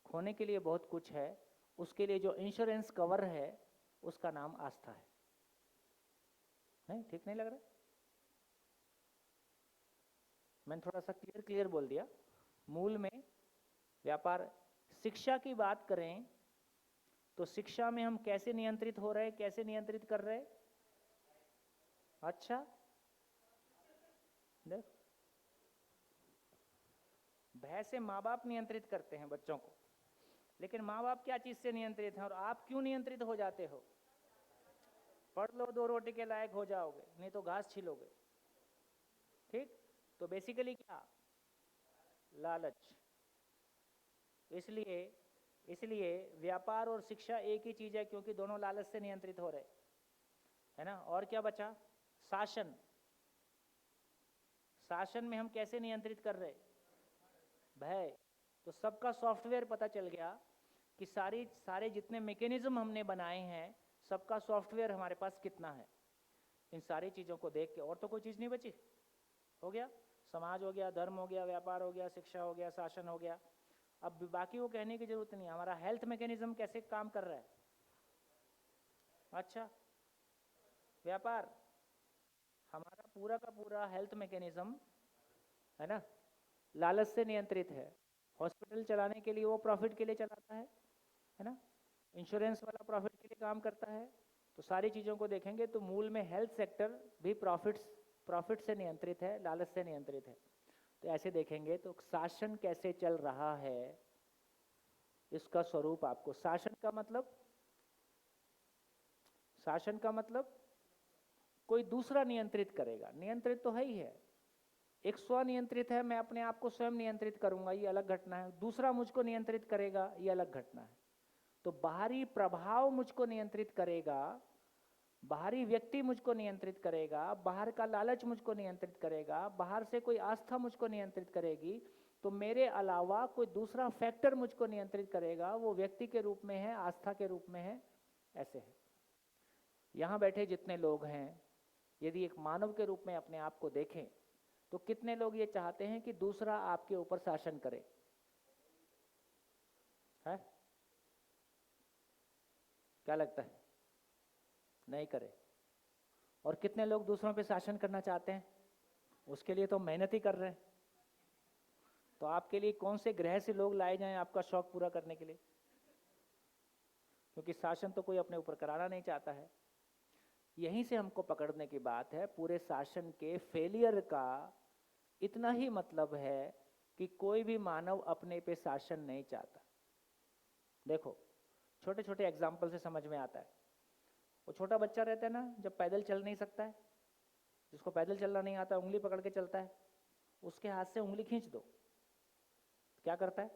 खोने के लिए बहुत कुछ है। उसके लिए जो इंश्योरेंस कवर है उसका नाम आस्था है। नहीं, ठीक नहीं लग रहा? मैंने थोड़ा सा क्लियर बोल दिया। मूल में व्यापार। शिक्षा की बात करें तो शिक्षा में हम कैसे नियंत्रित हो रहे हैं, कैसे नियंत्रित कर रहे हैं? अच्छा, देख, भय से माँ बाप नियंत्रित करते हैं बच्चों को, लेकिन माँ बाप क्या चीज से नियंत्रित हैं और आप क्यों नियंत्रित हो जाते हो? पढ़ लो, 2 रोटी के लायक हो जाओगे, नहीं तो घास छिलोगे। ठीक, तो बेसिकली क्या? लालच। इसलिए व्यापार और शिक्षा एक ही चीज है, क्योंकि दोनों लालच से नियंत्रित हो रहे, है ना। और क्या बचा? शासन। शासन में हम कैसे नियंत्रित कर रहे? भय। तो सबका सॉफ्टवेयर पता चल गया कि सारे जितने मैकेनिज्म हमने बनाए हैं सबका सॉफ्टवेयर हमारे पास कितना है। इन सारी चीजों को देख के, और तो कोई चीज नहीं बची। हो गया, समाज हो गया, धर्म हो गया, व्यापार हो गया, शिक्षा हो गया, शासन हो गया। अब बाकी वो कहने की जरूरत नहीं, हमारा हेल्थ मैकेनिज्म कैसे काम कर रहा है। अच्छा, व्यापार, हमारा पूरा का पूरा हेल्थ मैकेनिज्म है ना लालच से नियंत्रित है। हॉस्पिटल चलाने के लिए वो प्रॉफिट के लिए चलाता है ना, इंश्योरेंस वाला प्रॉफिट के लिए काम करता है। तो सारी चीज़ों को देखेंगे तो मूल में हेल्थ सेक्टर भी प्रॉफिट से नियंत्रित है, लालच से नियंत्रित है। तो ऐसे देखेंगे तो शासन कैसे चल रहा है, इसका स्वरूप आपको, शासन का मतलब कोई दूसरा नियंत्रित करेगा। नियंत्रित तो है ही है, एक स्वनियंत्रित है, मैं अपने आप को स्वयं नियंत्रित करूंगा, ये अलग घटना है। दूसरा मुझको नियंत्रित करेगा, ये अलग घटना है। तो बाहरी प्रभाव मुझको नियंत्रित करेगा, बाहरी व्यक्ति मुझको नियंत्रित करेगा, बाहर का लालच मुझको नियंत्रित करेगा, बाहर से कोई आस्था मुझको नियंत्रित करेगी। तो मेरे अलावा कोई दूसरा फैक्टर मुझको नियंत्रित करेगा, वो व्यक्ति के रूप में है, आस्था के रूप में है, ऐसे है। यहाँ बैठे जितने लोग हैं, यदि एक मानव के रूप में अपने आप को देखें तो कितने लोग ये चाहते हैं कि दूसरा आपके ऊपर शासन करे, है? क्या लगता है? नहीं करे। और कितने लोग दूसरों पे शासन करना चाहते हैं? उसके लिए तो मेहनत ही कर रहे हैं। तो आपके लिए कौन से ग्रह से लोग लाए जाएं आपका शौक पूरा करने के लिए? क्योंकि शासन तो कोई अपने ऊपर कराना नहीं चाहता है। यहीं से हमको पकड़ने की बात है, पूरे शासन के फेलियर का इतना ही मतलब है कि कोई भी मानव अपने पे शासन नहीं चाहता। देखो, छोटे छोटे एग्जाम्पल से समझ में आता है। वो छोटा बच्चा रहता है ना, जब पैदल चल नहीं सकता है, जिसको पैदल चलना नहीं आता, उंगली पकड़ के चलता है, उसके हाथ से उंगली खींच दो, क्या करता है?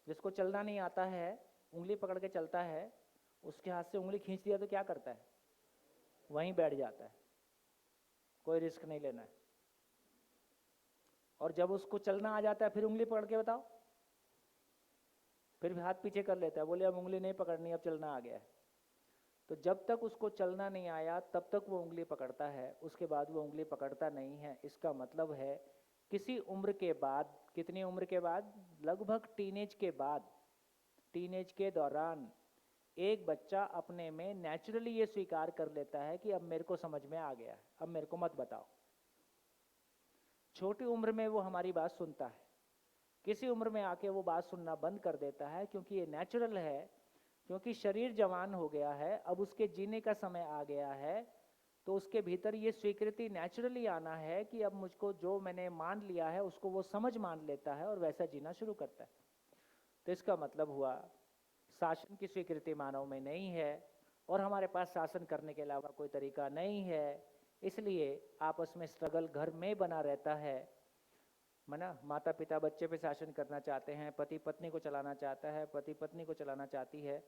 जिसको चलना नहीं आता है, उंगली पकड़ के चलता है, उसके हाथ से उंगली खींच दिया तो क्या करता है? वहीं बैठ जाता है, कोई रिस्क नहीं लेना है। और जब उसको चलना आ जाता है, फिर उंगली पकड़ के बताओ, फिर भी हाथ पीछे कर लेता है, बोले अब उंगली नहीं पकड़नी, अब चलना आ गया है। तो जब तक उसको चलना नहीं आया तब तक वो उंगली पकड़ता है, उसके बाद वो उंगली पकड़ता नहीं है। इसका मतलब है किसी उम्र के बाद, कितनी उम्र के बाद? लगभग टीनेज के बाद, टीनेज के दौरान एक बच्चा अपने में नेचुरली ये स्वीकार कर लेता है कि अब मेरे को समझ में आ गया है, अब मेरे को मत बताओ। छोटी उम्र में वो हमारी बात सुनता है, किसी उम्र में आके वो बात सुनना बंद कर देता है, क्योंकि ये नेचुरल है, क्योंकि शरीर जवान हो गया है, अब उसके जीने का समय आ गया है। तो उसके भीतर ये स्वीकृति नेचुरली आना है कि अब मुझको जो मैंने मान लिया है उसको वो समझ मान लेता है और वैसा जीना शुरू करता है। तो इसका मतलब हुआ शासन की स्वीकृति मानव में नहीं है और हमारे पास शासन करने के अलावा कोई तरीका नहीं है। इसलिए आपस में स्ट्रगल घर में बना रहता है, ना? माता पिता बच्चे पे शासन करना चाहते हैं, पति पत्नी को चलाना चाहता है, पति पत्नी को चलाना चाहती है,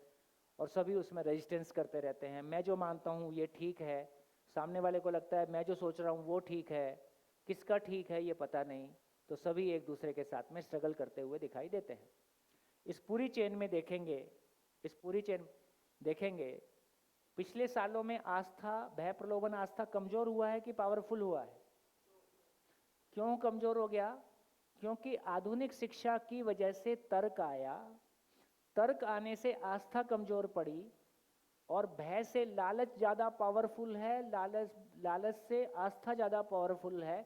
और सभी उसमें रेजिस्टेंस करते रहते हैं। मैं जो मानता हूँ ये ठीक है, सामने वाले को लगता है मैं जो सोच रहा हूँ वो ठीक है, किसका ठीक है ये पता नहीं। तो सभी एक दूसरे के साथ में स्ट्रगल करते हुए दिखाई देते हैं। इस पूरी चेन में देखेंगे, पिछले सालों में आस्था, भय प्रलोभन आस्था कमजोर हुआ है कि पावरफुल हुआ है? क्यों कमजोर हो गया? क्योंकि आधुनिक शिक्षा की वजह से तर्क आया, तर्क आने से आस्था कमजोर पड़ी, और भय से लालच ज्यादा पावरफुल है, लालच से आस्था ज्यादा पावरफुल है।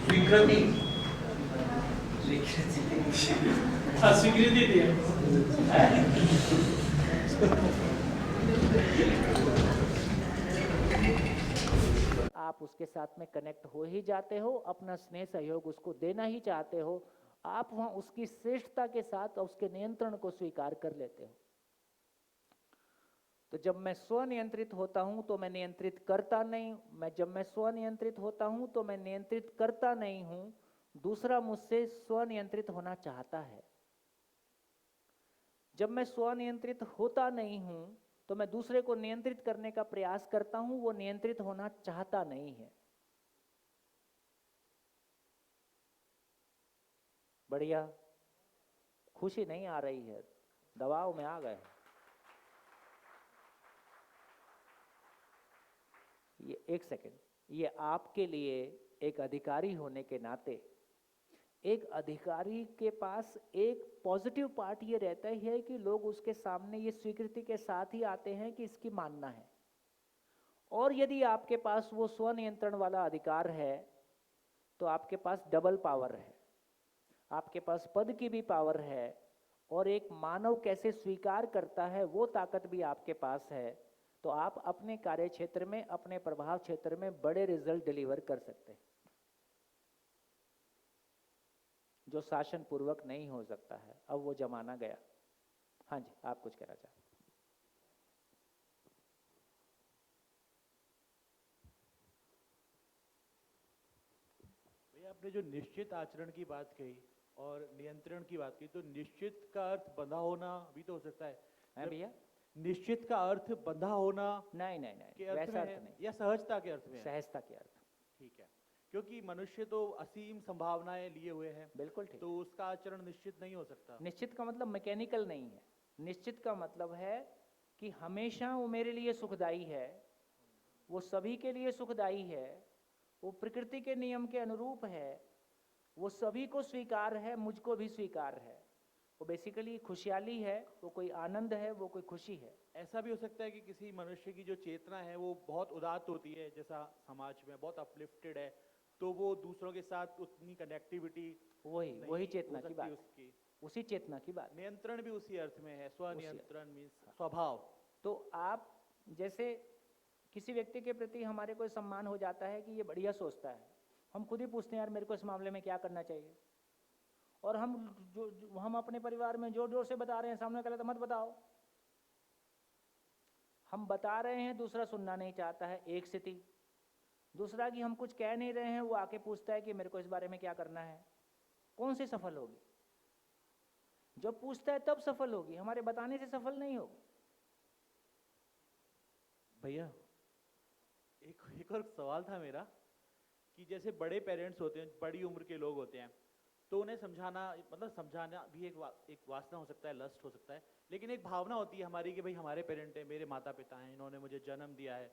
स्वीकृति दी आप उसके साथ में कनेक्ट हो ही जाते हो, अपना स्नेह सहयोग उसको देना ही चाहते हो, आप वहां उसकी श्रेष्ठता के साथ उसके नियंत्रण को स्वीकार कर लेते हो। तो जब मैं स्वनियंत्रित होता हूं तो मैं नियंत्रित करता नहीं, जब मैं स्वनियंत्रित होता हूं तो मैं नियंत्रित करता नहीं हूं, दूसरा मुझसे स्वनियंत्रित होना चाहता है। जब मैं स्वनियंत्रित होता नहीं हूं तो मैं दूसरे को नियंत्रित करने का प्रयास करता हूं, वो नियंत्रित होना चाहता नहीं है। बढ़िया, खुशी नहीं आ रही है, दबाव में आ गए। ये एक सेकेंड, ये आपके लिए एक अधिकारी होने के नाते, एक अधिकारी के पास एक पॉजिटिव पार्ट ये रहता ही है कि लोग उसके सामने ये स्वीकृति के साथ ही आते हैं कि इसकी मानना है। और यदि आपके पास वो स्वनियंत्रण वाला अधिकार है तो आपके पास डबल पावर है, आपके पास पद की भी पावर है और एक मानव कैसे स्वीकार करता है वो ताकत भी आपके पास है। तो आप अपने कार्य क्षेत्र में, अपने प्रभाव क्षेत्र में बड़े रिजल्ट डिलीवर कर सकते हैं, जो शासन पूर्वक नहीं हो सकता है। अब वो जमाना गया। हाँ जी, आप कुछ कहना चाहते हैं? भैया आपने जो निश्चित आचरण की बात कही और नियंत्रण की बात की, तो निश्चित का अर्थ बंधा होना भी तो हो सकता है। हैं भैया? निश्चित का अर्थ बंधा होना नहीं नहीं के नहीं, अर्थ वैसा में अर्थ है नहीं, या सहजता के अर्थ में है? सहजता के अर्थ। ठीक है, क्योंकि मनुष्य तो असीम संभावनाएं लिए हुए हैं, बिल्कुल ठीक। तो उसका आचरण निश्चित नहीं हो सकता। निश्चित का मतलब मैकेनिकल नहीं है। निश्चित का मतलब है कि हमेशा वो मेरे लिए सुखदाई है, वो सभी के लिए सुखदाई है, वो प्रकृति के नियम के अनुरूप है, वो सभी को स्वीकार है, मुझको भी स्वीकार है। वो बेसिकली खुशहाली है, वो कोई आनंद है, वो कोई खुशी है। ऐसा भी हो सकता है कि किसी मनुष्य की जो चेतना है वो बहुत उदात्त होती है, जैसा समाज में बहुत अपलिफ्टेड है, तो वो दूसरों के साथ उतनी कनेक्टिविटी वही चेतना की बात, उसकी उसी चेतना की बात। नियंत्रण भी उसी अर्थ में है, स्वनियंत्रण मीन्स स्वभाव। तो आप जैसे किसी व्यक्ति के प्रति हमारे को सम्मान हो जाता है कि ये बढ़िया सोचता है, हम खुद ही पूछते हैं यार मेरे को इस मामले में क्या करना चाहिए। और हम अपने परिवार में जोर जोर से बता रहे हैं, सामने वाला तो मत बताओ। हम बता रहे हैं, दूसरा सुनना नहीं चाहता है, एक स्थिति। दूसरा कि हम कुछ कह नहीं रहे हैं, वो आके पूछता है कि मेरे को इस बारे में क्या करना है। कौन सी सफल होगी? जब पूछता है तब सफल होगी, हमारे बताने से सफल नहीं होगी। भैया एक और सवाल था मेरा कि जैसे बड़े पेरेंट्स होते हैं, बड़ी उम्र के लोग होते हैं, तो उन्हें समझाना, मतलब समझाना भी एक वासना हो सकता है, लस्ट हो सकता है, लेकिन एक भावना होती है हमारी कि भाई हमारे पेरेंट हैं, मेरे माता पिता हैं, इन्होंने मुझे जन्म दिया है,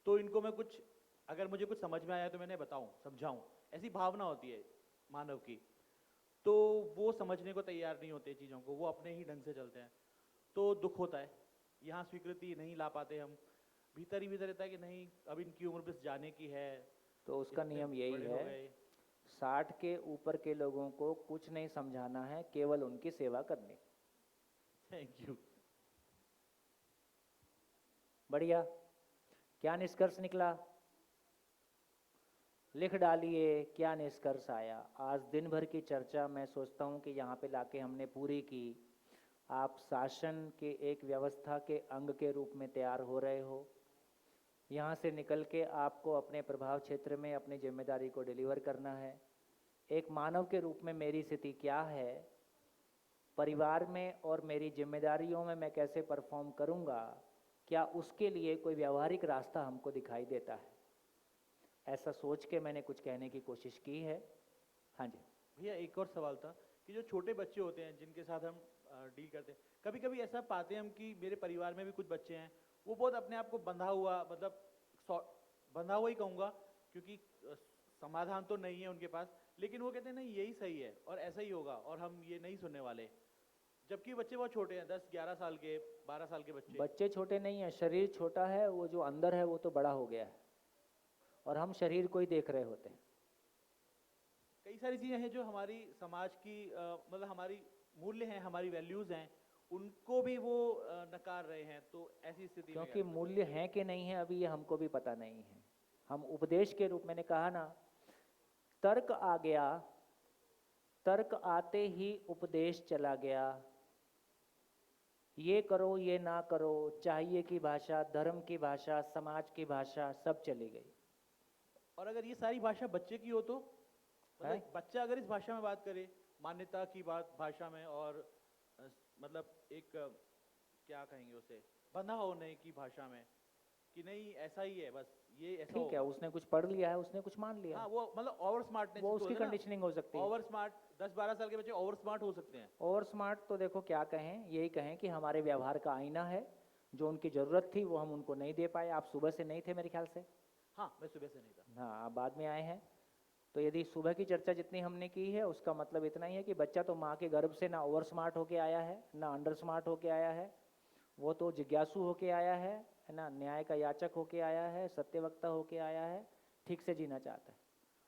तो इनको मैं कुछ, अगर मुझे कुछ समझ में आया तो मैंने बताऊं, समझाऊं, ऐसी भावना होती है मानव की। तो वो समझने को तैयार नहीं होते चीज़ों को, वो अपने ही ढंग से चलते हैं, तो दुख होता है। यहाँ स्वीकृति नहीं ला पाते हम, भीतर ही भीतर रहता है कि नहीं अब इनकी उम्र बस जाने की है। तो उसका इतने नियम यही बड़े हो है, गए। 60 के ऊपर के लोगों को कुछ नहीं समझाना है, केवल उनकी सेवा करनी। Thank you. बढ़िया। क्या निष्कर्ष निकला? लिख डालिए क्या निष्कर्ष आया। आज दिन भर की चर्चा मैं सोचता हूँ कि यहाँ पे लाके हमने पूरी की। आप शासन के एक व्यवस्था के अंग के रूप में तैयार हो रहे हो। यहाँ से निकल के आपको अपने प्रभाव क्षेत्र में अपनी जिम्मेदारी को डिलीवर करना है। एक मानव के रूप में मेरी स्थिति क्या है, परिवार में और मेरी जिम्मेदारियों में मैं कैसे परफॉर्म करूँगा, क्या उसके लिए कोई व्यावहारिक रास्ता हमको दिखाई देता है। ऐसा सोच के मैंने कुछ कहने की कोशिश की है। हाँ जी भैया, एक और सवाल था कि जो छोटे बच्चे होते हैं जिनके साथ हम डील करते हैं, कभी कभी ऐसा पाते हैं हम कि मेरे परिवार में भी कुछ बच्चे हैं, वो बहुत अपने आप को बंधा हुआ, मतलब बंधा हुआ ही कहूँगा, क्योंकि समाधान तो नहीं है उनके पास, लेकिन वो कहते हैं नहीं यही सही है और ऐसा ही होगा और हम ये नहीं सुनने वाले, जबकि बच्चे बहुत छोटे हैं, 10-11 साल के, 12 साल के बच्चे छोटे नहीं हैं, शरीर छोटा है, वो जो अंदर है वो तो बड़ा हो गया है और हम शरीर को ही देख रहे होते हैं। कई सारी चीज़ें हैं जो हमारी समाज की मतलब हमारी मूल्य हैं, हमारी वैल्यूज़ हैं, उनको भी वो नकार रहे हैं। तो ऐसी स्थिति में क्योंकि मूल्य हैं कि नहीं है अभी ये हमको भी पता नहीं है। हम उपदेश के रूप, मैंने कहा ना, तर्क आ गया, तर्क आते ही उपदेश चला गया। ये करो ये ना करो, चाहिए की भाषा, धर्म की भाषा, समाज की भाषा सब चली गई। और अगर ये सारी भाषा बच्चे की हो तो, मतलब बच्चा अगर इस भाषा में बात करे, मान्यता की बात भाषा में, और मतलब एक क्या कहेंगे उसे, बंधा होने की भाषा में, कि नहीं ऐसा ही है, बस ये ऐसा ठीक है, उसने कुछ पढ़ लिया है, उसने कुछ मान लिया। हाँ, वो मतलब ओवर स्मार्टनेस, वो उसकी कंडीशनिंग हो सकती है। ओवर स्मार्ट, 10-12 साल के बच्चे ओवर स्मार्ट हो सकते हैं। ओवर स्मार्ट तो देखो क्या कहें, यही कहें कि हमारे व्यवहार का आईना है। जो उनकी जरूरत थी वो हम उनको नहीं दे पाए। आप सुबह से नहीं थे मेरे ख्याल से। हाँ, मैं सुबह से नहीं था। हाँ, आप बाद में आए हैं। तो यदि सुबह की चर्चा जितनी हमने की है उसका मतलब इतना ही है कि बच्चा तो माँ के गर्भ से ना ओवर स्मार्ट होके आया है, ना अंडर स्मार्ट होके आया है। वो तो जिज्ञासु होके आया है ना, न्याय का याचक होके आया है, सत्यवक्ता होके आया है, ठीक से जीना चाहता है।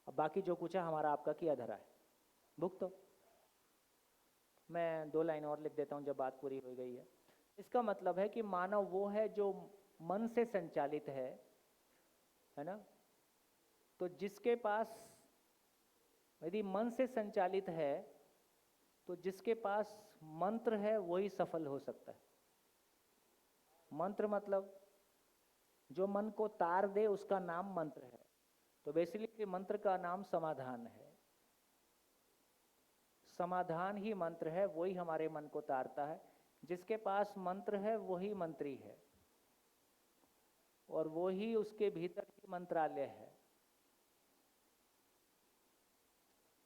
अब बाकी जो कुछ है हमारा आपका किया धरा है, भुगतो। मैं 2 लाइन और लिख देता हूँ जब बात पूरी हो गई है। इसका मतलब है कि मानव वो है जो मन से संचालित है ना। तो जिसके पास यदि मन से संचालित है तो जिसके पास मंत्र है वही सफल हो सकता है। मंत्र मतलब जो मन को तार दे उसका नाम मंत्र है। तो बेसिकली मंत्र का नाम समाधान है। समाधान ही मंत्र है, वही हमारे मन को तारता है। जिसके पास मंत्र है वही मंत्री है और वही उसके भीतर ही मंत्रालय है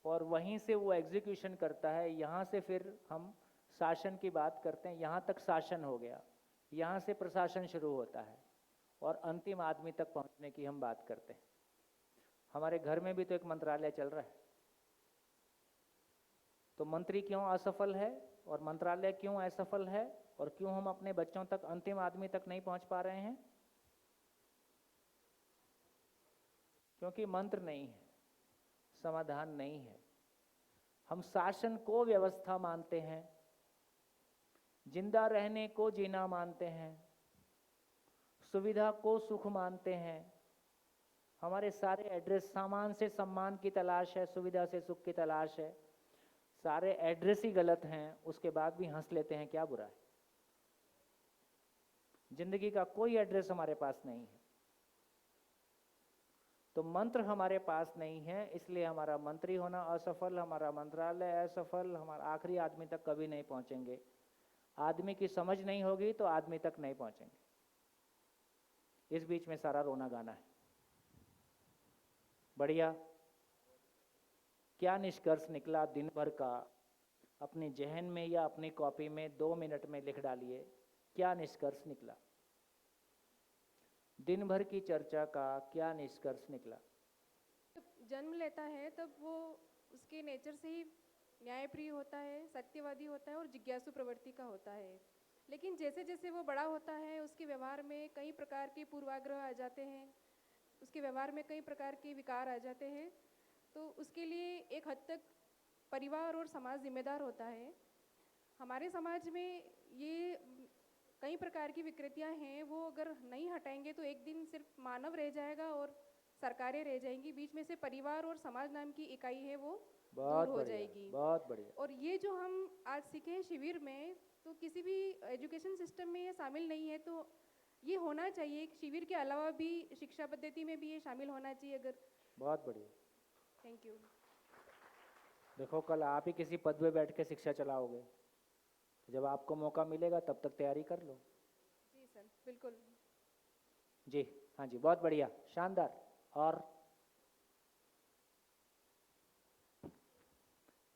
और वहीं से वो एग्जीक्यूशन करता है। यहाँ से फिर हम शासन की बात करते हैं, यहाँ तक शासन हो गया, यहाँ से प्रशासन शुरू होता है और अंतिम आदमी तक पहुँचने की हम बात करते हैं। हमारे घर में भी तो एक मंत्रालय चल रहा है। तो मंत्री क्यों असफल है और मंत्रालय क्यों असफल है और क्यों हम अपने बच्चों तक, अंतिम आदमी तक नहीं पहुंच पा रहे हैं? क्योंकि मंत्र नहीं है, समाधान नहीं है। हम शासन को व्यवस्था मानते हैं, जिंदा रहने को जीना मानते हैं, सुविधा को सुख मानते हैं। हमारे सारे एड्रेस, सामान से सम्मान की तलाश है, सुविधा से सुख की तलाश है। सारे एड्रेस ही गलत हैं, उसके बाद भी हंस लेते हैं, क्या बुरा है? जिंदगी का कोई एड्रेस हमारे पास नहीं है। तो मंत्र हमारे पास नहीं है, इसलिए हमारा मंत्री होना असफल, हमारा मंत्रालय असफल, हमारा आखिरी आदमी तक कभी नहीं पहुंचेंगे। आदमी की समझ नहीं होगी तो आदमी तक नहीं पहुंचेंगे। इस बीच में सारा रोना गाना है। बढ़िया। क्या निष्कर्ष निकला दिन भर का? अपने जहन में या अपनी कॉपी में 2 मिनट में लिख डालिए, क्या निष्कर्ष निकला दिन भर की चर्चा का? क्या निष्कर्ष निकला? जब जन्म लेता है तब वो उसके नेचर से ही न्यायप्रिय होता है, सत्यवादी होता है और जिज्ञासु प्रवृत्ति का होता है। लेकिन जैसे जैसे वो बड़ा होता है उसके व्यवहार में कई प्रकार के पूर्वाग्रह आ जाते हैं, उसके व्यवहार में कई प्रकार के विकार आ जाते हैं। तो उसके लिए एक हद तक परिवार और समाज जिम्मेदार होता है। हमारे समाज में ये कई प्रकार की विकृतियां हैं, वो अगर नहीं हटाएंगे तो एक दिन सिर्फ मानव रह जाएगा और सरकारें रह जाएंगी। बीच में से परिवार और समाज नाम की इकाई है वो दूर हो जाएगी। बहुत बढ़िया। और ये जो हम आज सीखे शिविर में, तो किसी भी एजुकेशन सिस्टम में ये शामिल नहीं है, तो ये होना चाहिए। शिविर के अलावा भी शिक्षा पद्धति में भी ये शामिल होना चाहिए अगर। बहुत बढ़िया। Thank you. देखो, कल आप ही किसी पद पे बैठ के शिक्षा चलाओगे, तो जब आपको मौका मिलेगा तब तक तैयारी कर लो। जी सर, बिल्कुल। जी हाँ जी, बहुत बढ़िया, शानदार। और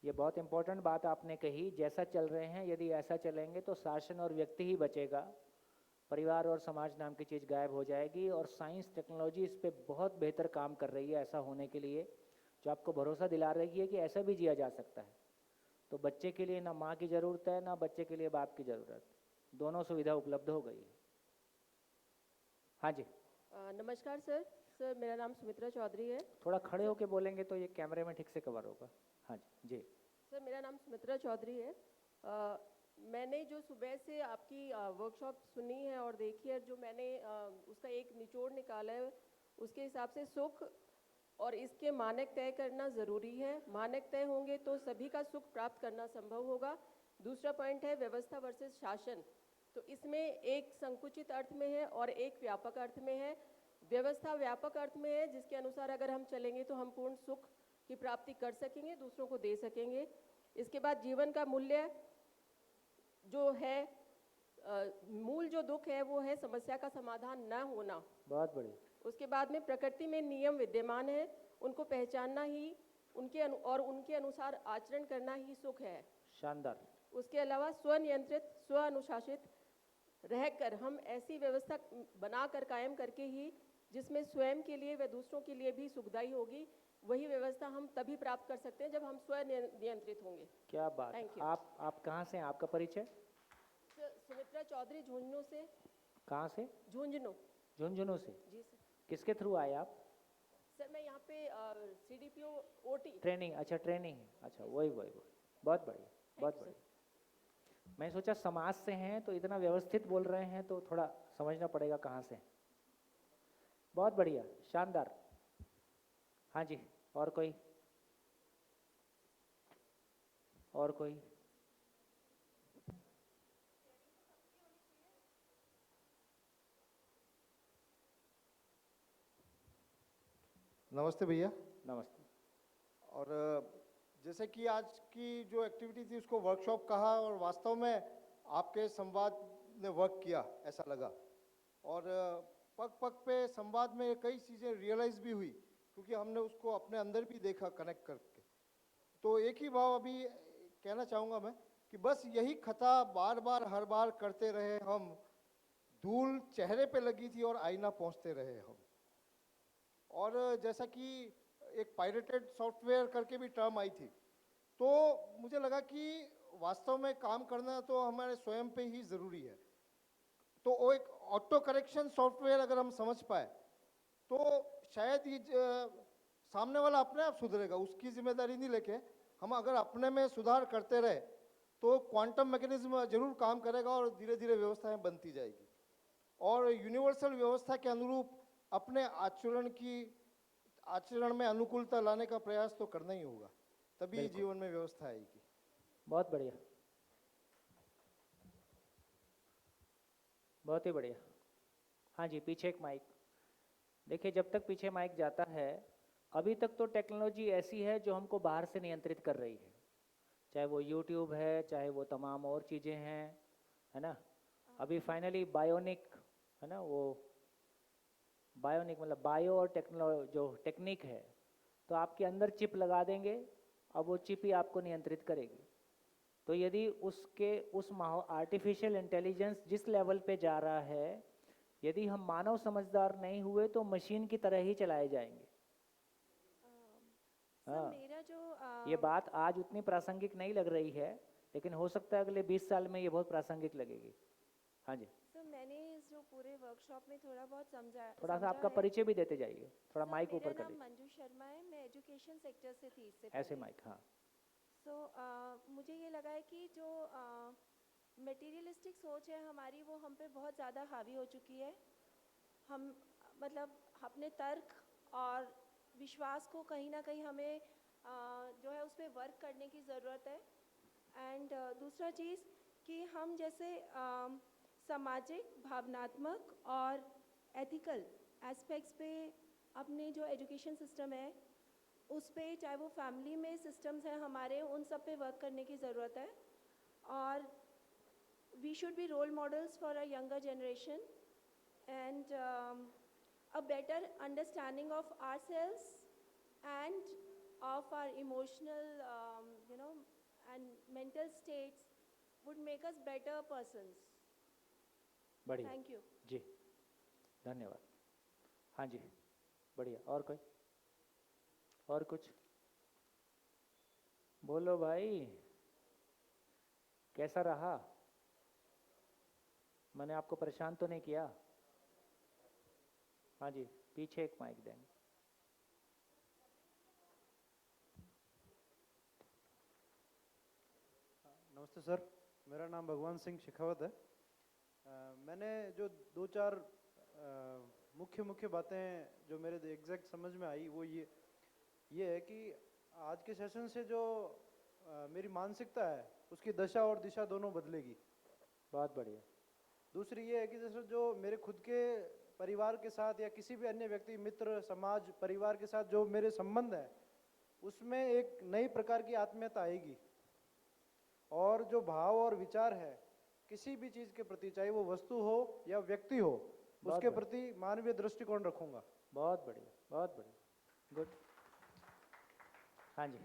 ये बहुत इंपॉर्टेंट बात आपने कही। जैसा चल रहे हैं, यदि ऐसा चलेंगे तो शासन और व्यक्ति ही बचेगा, परिवार और समाज नाम की चीज़ गायब हो जाएगी। और साइंस टेक्नोलॉजी इस पे बहुत बेहतर काम कर रही है ऐसा होने के लिए, जो आपको भरोसा दिला रही है कि ऐसा भी जिया जा सकता है। तो बच्चे के लिए ना माँ की ज़रूरत है ना बच्चे के लिए बाप की ज़रूरत, दोनों सुविधा उपलब्ध हो गई है। हाँ जी। नमस्कार सर। सर मेरा नाम सुमित्रा चौधरी है। थोड़ा खड़े होके बोलेंगे तो ये कैमरे में ठीक से कवर होगा। हाँ जी जी। सर मेरा नाम सुमित्रा चौधरी है। मैंने जो सुबह से आपकी वर्कशॉप सुनी है और देखी है, जो मैंने उसका एक निचोड़ निकाला है, उसके हिसाब से सुख और इसके मानक तय करना ज़रूरी है। मानक तय होंगे तो सभी का सुख प्राप्त करना संभव होगा। दूसरा पॉइंट है व्यवस्था वर्सेस शासन। तो इसमें एक संकुचित अर्थ में है और एक व्यापक अर्थ में है। व्यवस्था व्यापक अर्थ में है, जिसके अनुसार अगर हम चलेंगे तो हम पूर्ण सुख की प्राप्ति कर सकेंगे, दूसरों को दे सकेंगे। इसके बाद जीवन का मूल्य जो है, मूल जो दुख है वो है समस्या का समाधान न होना। बहुत बढ़िया। उसके बाद में प्रकृति में नियम विद्यमान है, उनको पहचानना ही और उनके अनुसार आचरण करना ही सुख है। शानदार। उसके अलावा स्वनियंत्रित, स्व अनुशासित रहकर हम ऐसी व्यवस्था बनाकर कायम करके ही जिसमें स्वयं के लिए व दूसरों के लिए भी सुखदायी होगी, वही व्यवस्था हम तभी प्राप्त कर सकते हैं जब हम स्वयं नियंत्रित होंगे। क्या बात है। Thank you. आप कहाँ से हैं, आपका परिचय? सुमित्रा चौधरी, झुंझुनू से। कहाँ से? झुंझुनू। झुंझुनू से। जी सर। किसके थ्रू आए आप? सर मैं यहाँ पे CDPO OT ट्रेनिंग, अच्छा ट्रेनिंग, अच्छा वही बहुत बढ़िया, बहुत बढ़िया। मैं सोचा समाज से हैं तो इतना व्यवस्थित बोल रहे हैं तो थोड़ा समझना पड़ेगा कहाँ से हैं। बहुत बढ़िया, शानदार। हाँ जी, और कोई? और कोई? नमस्ते भैया। नमस्ते। और जैसे कि आज की जो एक्टिविटी थी उसको वर्कशॉप कहा और वास्तव में आपके संवाद ने वर्क किया ऐसा लगा, और पग पग पे संवाद में कई चीज़ें रियलाइज भी हुई क्योंकि हमने उसको अपने अंदर भी देखा कनेक्ट करके। तो एक ही भाव अभी कहना चाहूँगा मैं कि बस यही खता बार बार हर बार करते रहे हम, धूल चेहरे पे लगी थी और आईना पहुँचते रहे हम। और जैसा कि एक पायरेटेड सॉफ्टवेयर करके भी टर्म आई थी, तो मुझे लगा कि वास्तव में काम करना तो हमारे स्वयं पे ही ज़रूरी है। तो वो एक ऑटो करेक्शन सॉफ्टवेयर अगर हम समझ पाए तो शायद ही सामने वाला अपने आप सुधरेगा, उसकी जिम्मेदारी नहीं लेके हम अगर अपने में सुधार करते रहे तो क्वांटम मैकेनिज्म जरूर काम करेगा और धीरे धीरे व्यवस्थाएं बनती जाएगी। और यूनिवर्सल व्यवस्था के अनुरूप अपने आचरण में अनुकूलता लाने का प्रयास तो करना ही होगा, तभी जीवन में व्यवस्था आएगी। बहुत बढ़िया, बहुत ही बढ़िया। हाँ जी, पीछे एक माइक। देखिए, जब तक पीछे माइक जाता है, अभी तक तो टेक्नोलॉजी ऐसी है जो हमको बाहर से नियंत्रित कर रही है, चाहे वो यूट्यूब है, चाहे वो तमाम और चीज़ें हैं, है ना। अभी फाइनली बायोनिक, है ना, वो बायोनिक मतलब बायो और जो टेक्निक है, तो आपके अंदर चिप लगा देंगे, अब वो चिप ही आपको नियंत्रित करेगी। तो यदि उस आर्टिफिशियल इंटेलिजेंस जिस लेवल पे जा रहा है, यदि हम मानव समझदार नहीं हुए तो मशीन की तरह ही चलाए जाएंगे। हाँ, मेरा जो ये बात आज उतनी प्रासंगिक नहीं लग रही है, लेकिन हो सकता है अगले 20 साल में ये बहुत प्रासंगिक लगेगी। हाँ जी। सर मैंने इस जो पूरे वर्कशॉप में थोड़ा बहुत समझा, थोड़ा सा आपका परिचय भी देते जाइए, थोड़ा माइक ऊपर कर मेरा लीजिए। नाम मंजू शर्मा है, मैं एजुकेशन सेक्टर से थी इससे ऐसे पहले। माइक, हाँ। मुझे ये लगा है कि जो मटेरियलिस्टिक सोच है हमारी, वो हम पे बहुत ज़्यादा हावी हो चुकी है। हम मतलब अपने तर्क और विश्वास को कहीं ना कहीं हमें जो है उस पर वर्क करने की ज़रूरत है। एंड दूसरा चीज़ कि हम जैसे सामाजिक, भावनात्मक और एथिकल एस्पेक्ट्स पे अपने जो एजुकेशन सिस्टम है उस पे, चाहे वो फैमिली में सिस्टम्स हैं हमारे, उन सब पे वर्क करने की ज़रूरत है। और we should be role models for a younger generation and a better understanding of ourselves and of our emotional and mental states would make us better persons. बढ़िया। Thank you. जी, धन्यवाद। हाँ जी, बढ़िया। और कोई? और कुछ बोलो भाई, कैसा रहा? मैंने आपको परेशान तो नहीं किया? हाँ जी, पीछे एक माइक देंगे। नमस्ते सर, मेरा नाम भगवान सिंह शेखावत है। मैंने जो दो चार मुख्य बातें जो मेरे एग्जैक्ट समझ में आई वो ये है कि आज के सेशन से जो मेरी मानसिकता है उसकी दशा और दिशा दोनों बदलेगी। बहुत बढ़िया। दूसरी ये है कि जैसे जो मेरे खुद के परिवार के साथ या किसी भी अन्य व्यक्ति, मित्र, समाज, परिवार के साथ जो मेरे संबंध है उसमें एक नई प्रकार की आत्मीयता आएगी। और जो भाव और विचार है किसी भी चीज़ के प्रति, चाहे वो वस्तु हो या व्यक्ति हो, उसके प्रति मानवीय दृष्टिकोण रखूंगा। बहुत बढ़िया, बहुत बढ़िया, गुड। हाँ जी।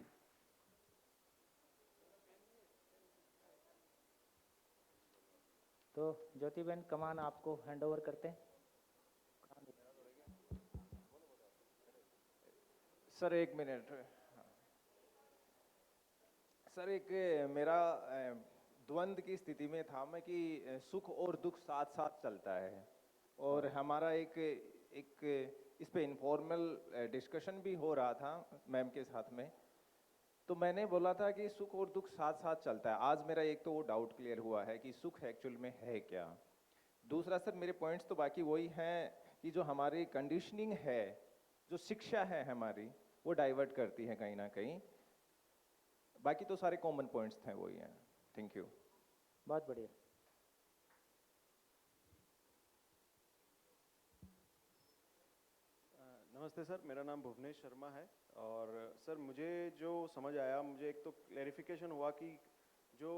तो ज्योति बहन, कमान आपको हैंड ओवर करते हैं। सर एक मिनट। सर एक मेरा द्वंद की स्थिति में था मैं कि सुख और दुख साथ साथ चलता है, और हमारा एक इस पे इनफॉर्मल डिस्कशन भी हो रहा था मैम के साथ में। तो मैंने बोला था कि सुख और दुख साथ साथ चलता है। आज मेरा एक तो वो डाउट क्लियर हुआ है कि सुख एक्चुअल में है क्या। दूसरा सर मेरे पॉइंट्स तो बाकी वही हैं कि जो हमारी कंडीशनिंग है, जो शिक्षा है हमारी, वो डाइवर्ट करती है कहीं ना कहीं। बाकी तो सारे कॉमन पॉइंट्स थे वही हैं। Thank you. बहुत बढ़िया। नमस्ते सर, मेरा नाम भुवनेश शर्मा है। और सर मुझे जो समझ आया, मुझे एक तो क्लैरिफिकेशन हुआ कि जो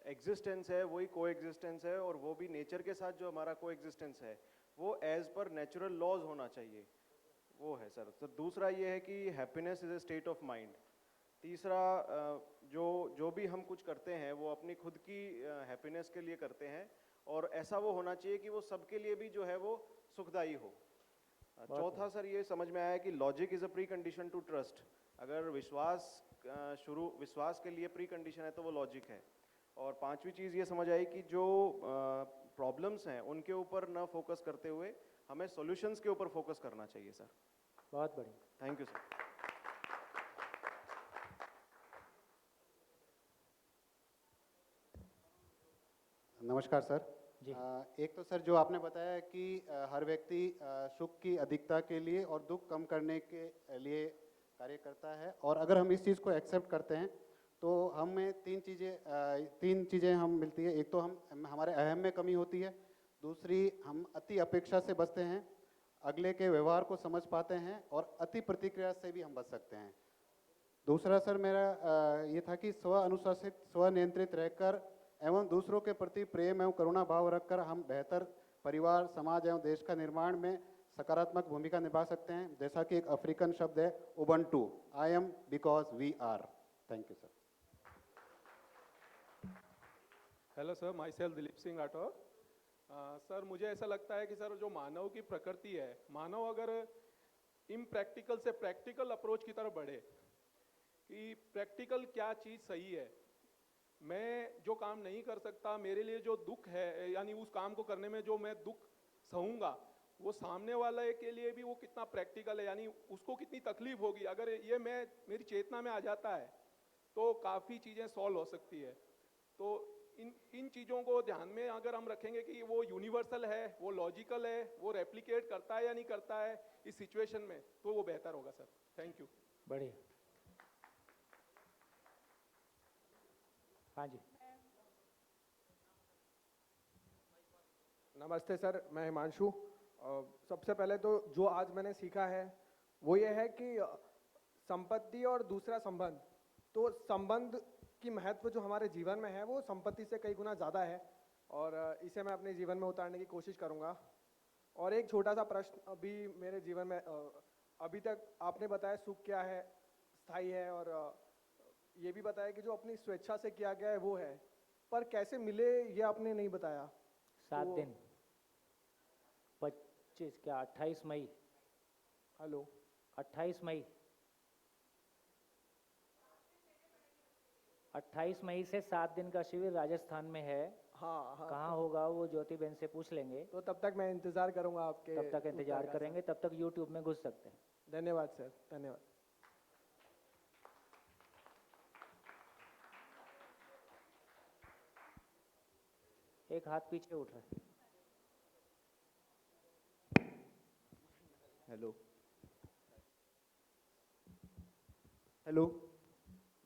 एग्जिस्टेंस है वही को एग्जिस्टेंस है, और वो भी नेचर के साथ जो हमारा को एग्जिस्टेंस है वो एज पर नेचुरल लॉज होना चाहिए, वो है सर। तो दूसरा ये है कि happiness is a state of mind. तीसरा जो भी हम कुछ करते हैं वो अपनी खुद की हैप्पीनेस के लिए करते हैं, और ऐसा वो होना चाहिए कि वो सबके लिए भी जो है वो सुखदायी हो। चौथा सर ये समझ में आया कि logic is a precondition to trust. अगर विश्वास के लिए प्री कंडीशन है तो वो लॉजिक है। और पांचवी चीज़ ये समझ आई कि जो प्रॉब्लम्स हैं उनके ऊपर न फोकस करते हुए हमें सॉल्यूशंस के ऊपर फोकस करना चाहिए सर। बहुत बढ़िया। Thank you sir. नमस्कार सर जी। एक तो सर जो आपने बताया कि हर व्यक्ति सुख की अधिकता के लिए और दुख कम करने के लिए कार्य करता है, और अगर हम इस चीज़ को एक्सेप्ट करते हैं तो हमें तीन चीज़ें हम मिलती है। एक तो हम हमारे अहम में कमी होती है, दूसरी हम अति अपेक्षा से बचते हैं, अगले के व्यवहार को समझ पाते हैं, और अति प्रतिक्रिया से भी हम बच सकते हैं। दूसरा सर मेरा ये था कि स्व अनुशासित, स्व नियंत्रित रहकर एवं दूसरों के प्रति प्रेम एवं करुणा भाव रखकर हम बेहतर परिवार, समाज एवं देश का निर्माण में सकारात्मक भूमिका निभा सकते हैं। जैसा कि एक अफ्रीकन शब्द है ubuntu, I am because we are. Thank you sir. Hello sir, myself Dilip Singh Rathore. Sir मुझे ऐसा लगता है कि सर जो मानव की प्रकृति है, मानव अगर इम्प्रैक्टिकल से प्रैक्टिकल अप्रोच की तरफ बढ़े कि प्रैक्टिकल क्या चीज़ सही है, मैं जो काम नहीं कर सकता, मेरे लिए जो दुख है, यानी उस काम को करने में जो मैं दुख सहूँगा, वो सामने वाले के लिए भी वो कितना प्रैक्टिकल है, यानी उसको कितनी तकलीफ होगी। अगर ये मेरी चेतना में आ जाता है तो काफ़ी चीज़ें सॉल्व हो सकती है। तो इन चीज़ों को ध्यान में अगर हम रखेंगे कि वो यूनिवर्सल है, वो लॉजिकल है, वो रेप्लिकेट करता है या नहीं करता है इस सिचुएशन में, तो वो बेहतर होगा सर। Thank you. बढ़िया। हाँ जी। नमस्ते सर, मैं हिमांशु। सबसे पहले तो जो आज मैंने सीखा है वो ये है कि संपत्ति और दूसरा संबंध, तो संबंध की महत्व जो हमारे जीवन में है वो संपत्ति से कई गुना ज़्यादा है, और इसे मैं अपने जीवन में उतारने की कोशिश करूँगा। और एक छोटा सा प्रश्न अभी मेरे जीवन में, अभी तक आपने बताया सुख क्या है, स्थायी है, और ये भी बताया कि जो अपनी स्वेच्छा से किया गया है वो है, पर कैसे मिले ये आपने नहीं बताया। 7 दिन 25 क्या 28 मई। हेलो 28 मई 28 मई से 7 दिन का शिविर राजस्थान में है। हाँ हाँ, कहाँ होगा वो ज्योति बहन से पूछ लेंगे। तो तब तक मैं इंतज़ार करूँगा आपके। तब तक इंतजार करेंगे, तब तक YouTube में घुस सकते हैं। धन्यवाद सर, धन्यवाद। एक हाथ पीछे उठ रहा है। हेलो हेलो,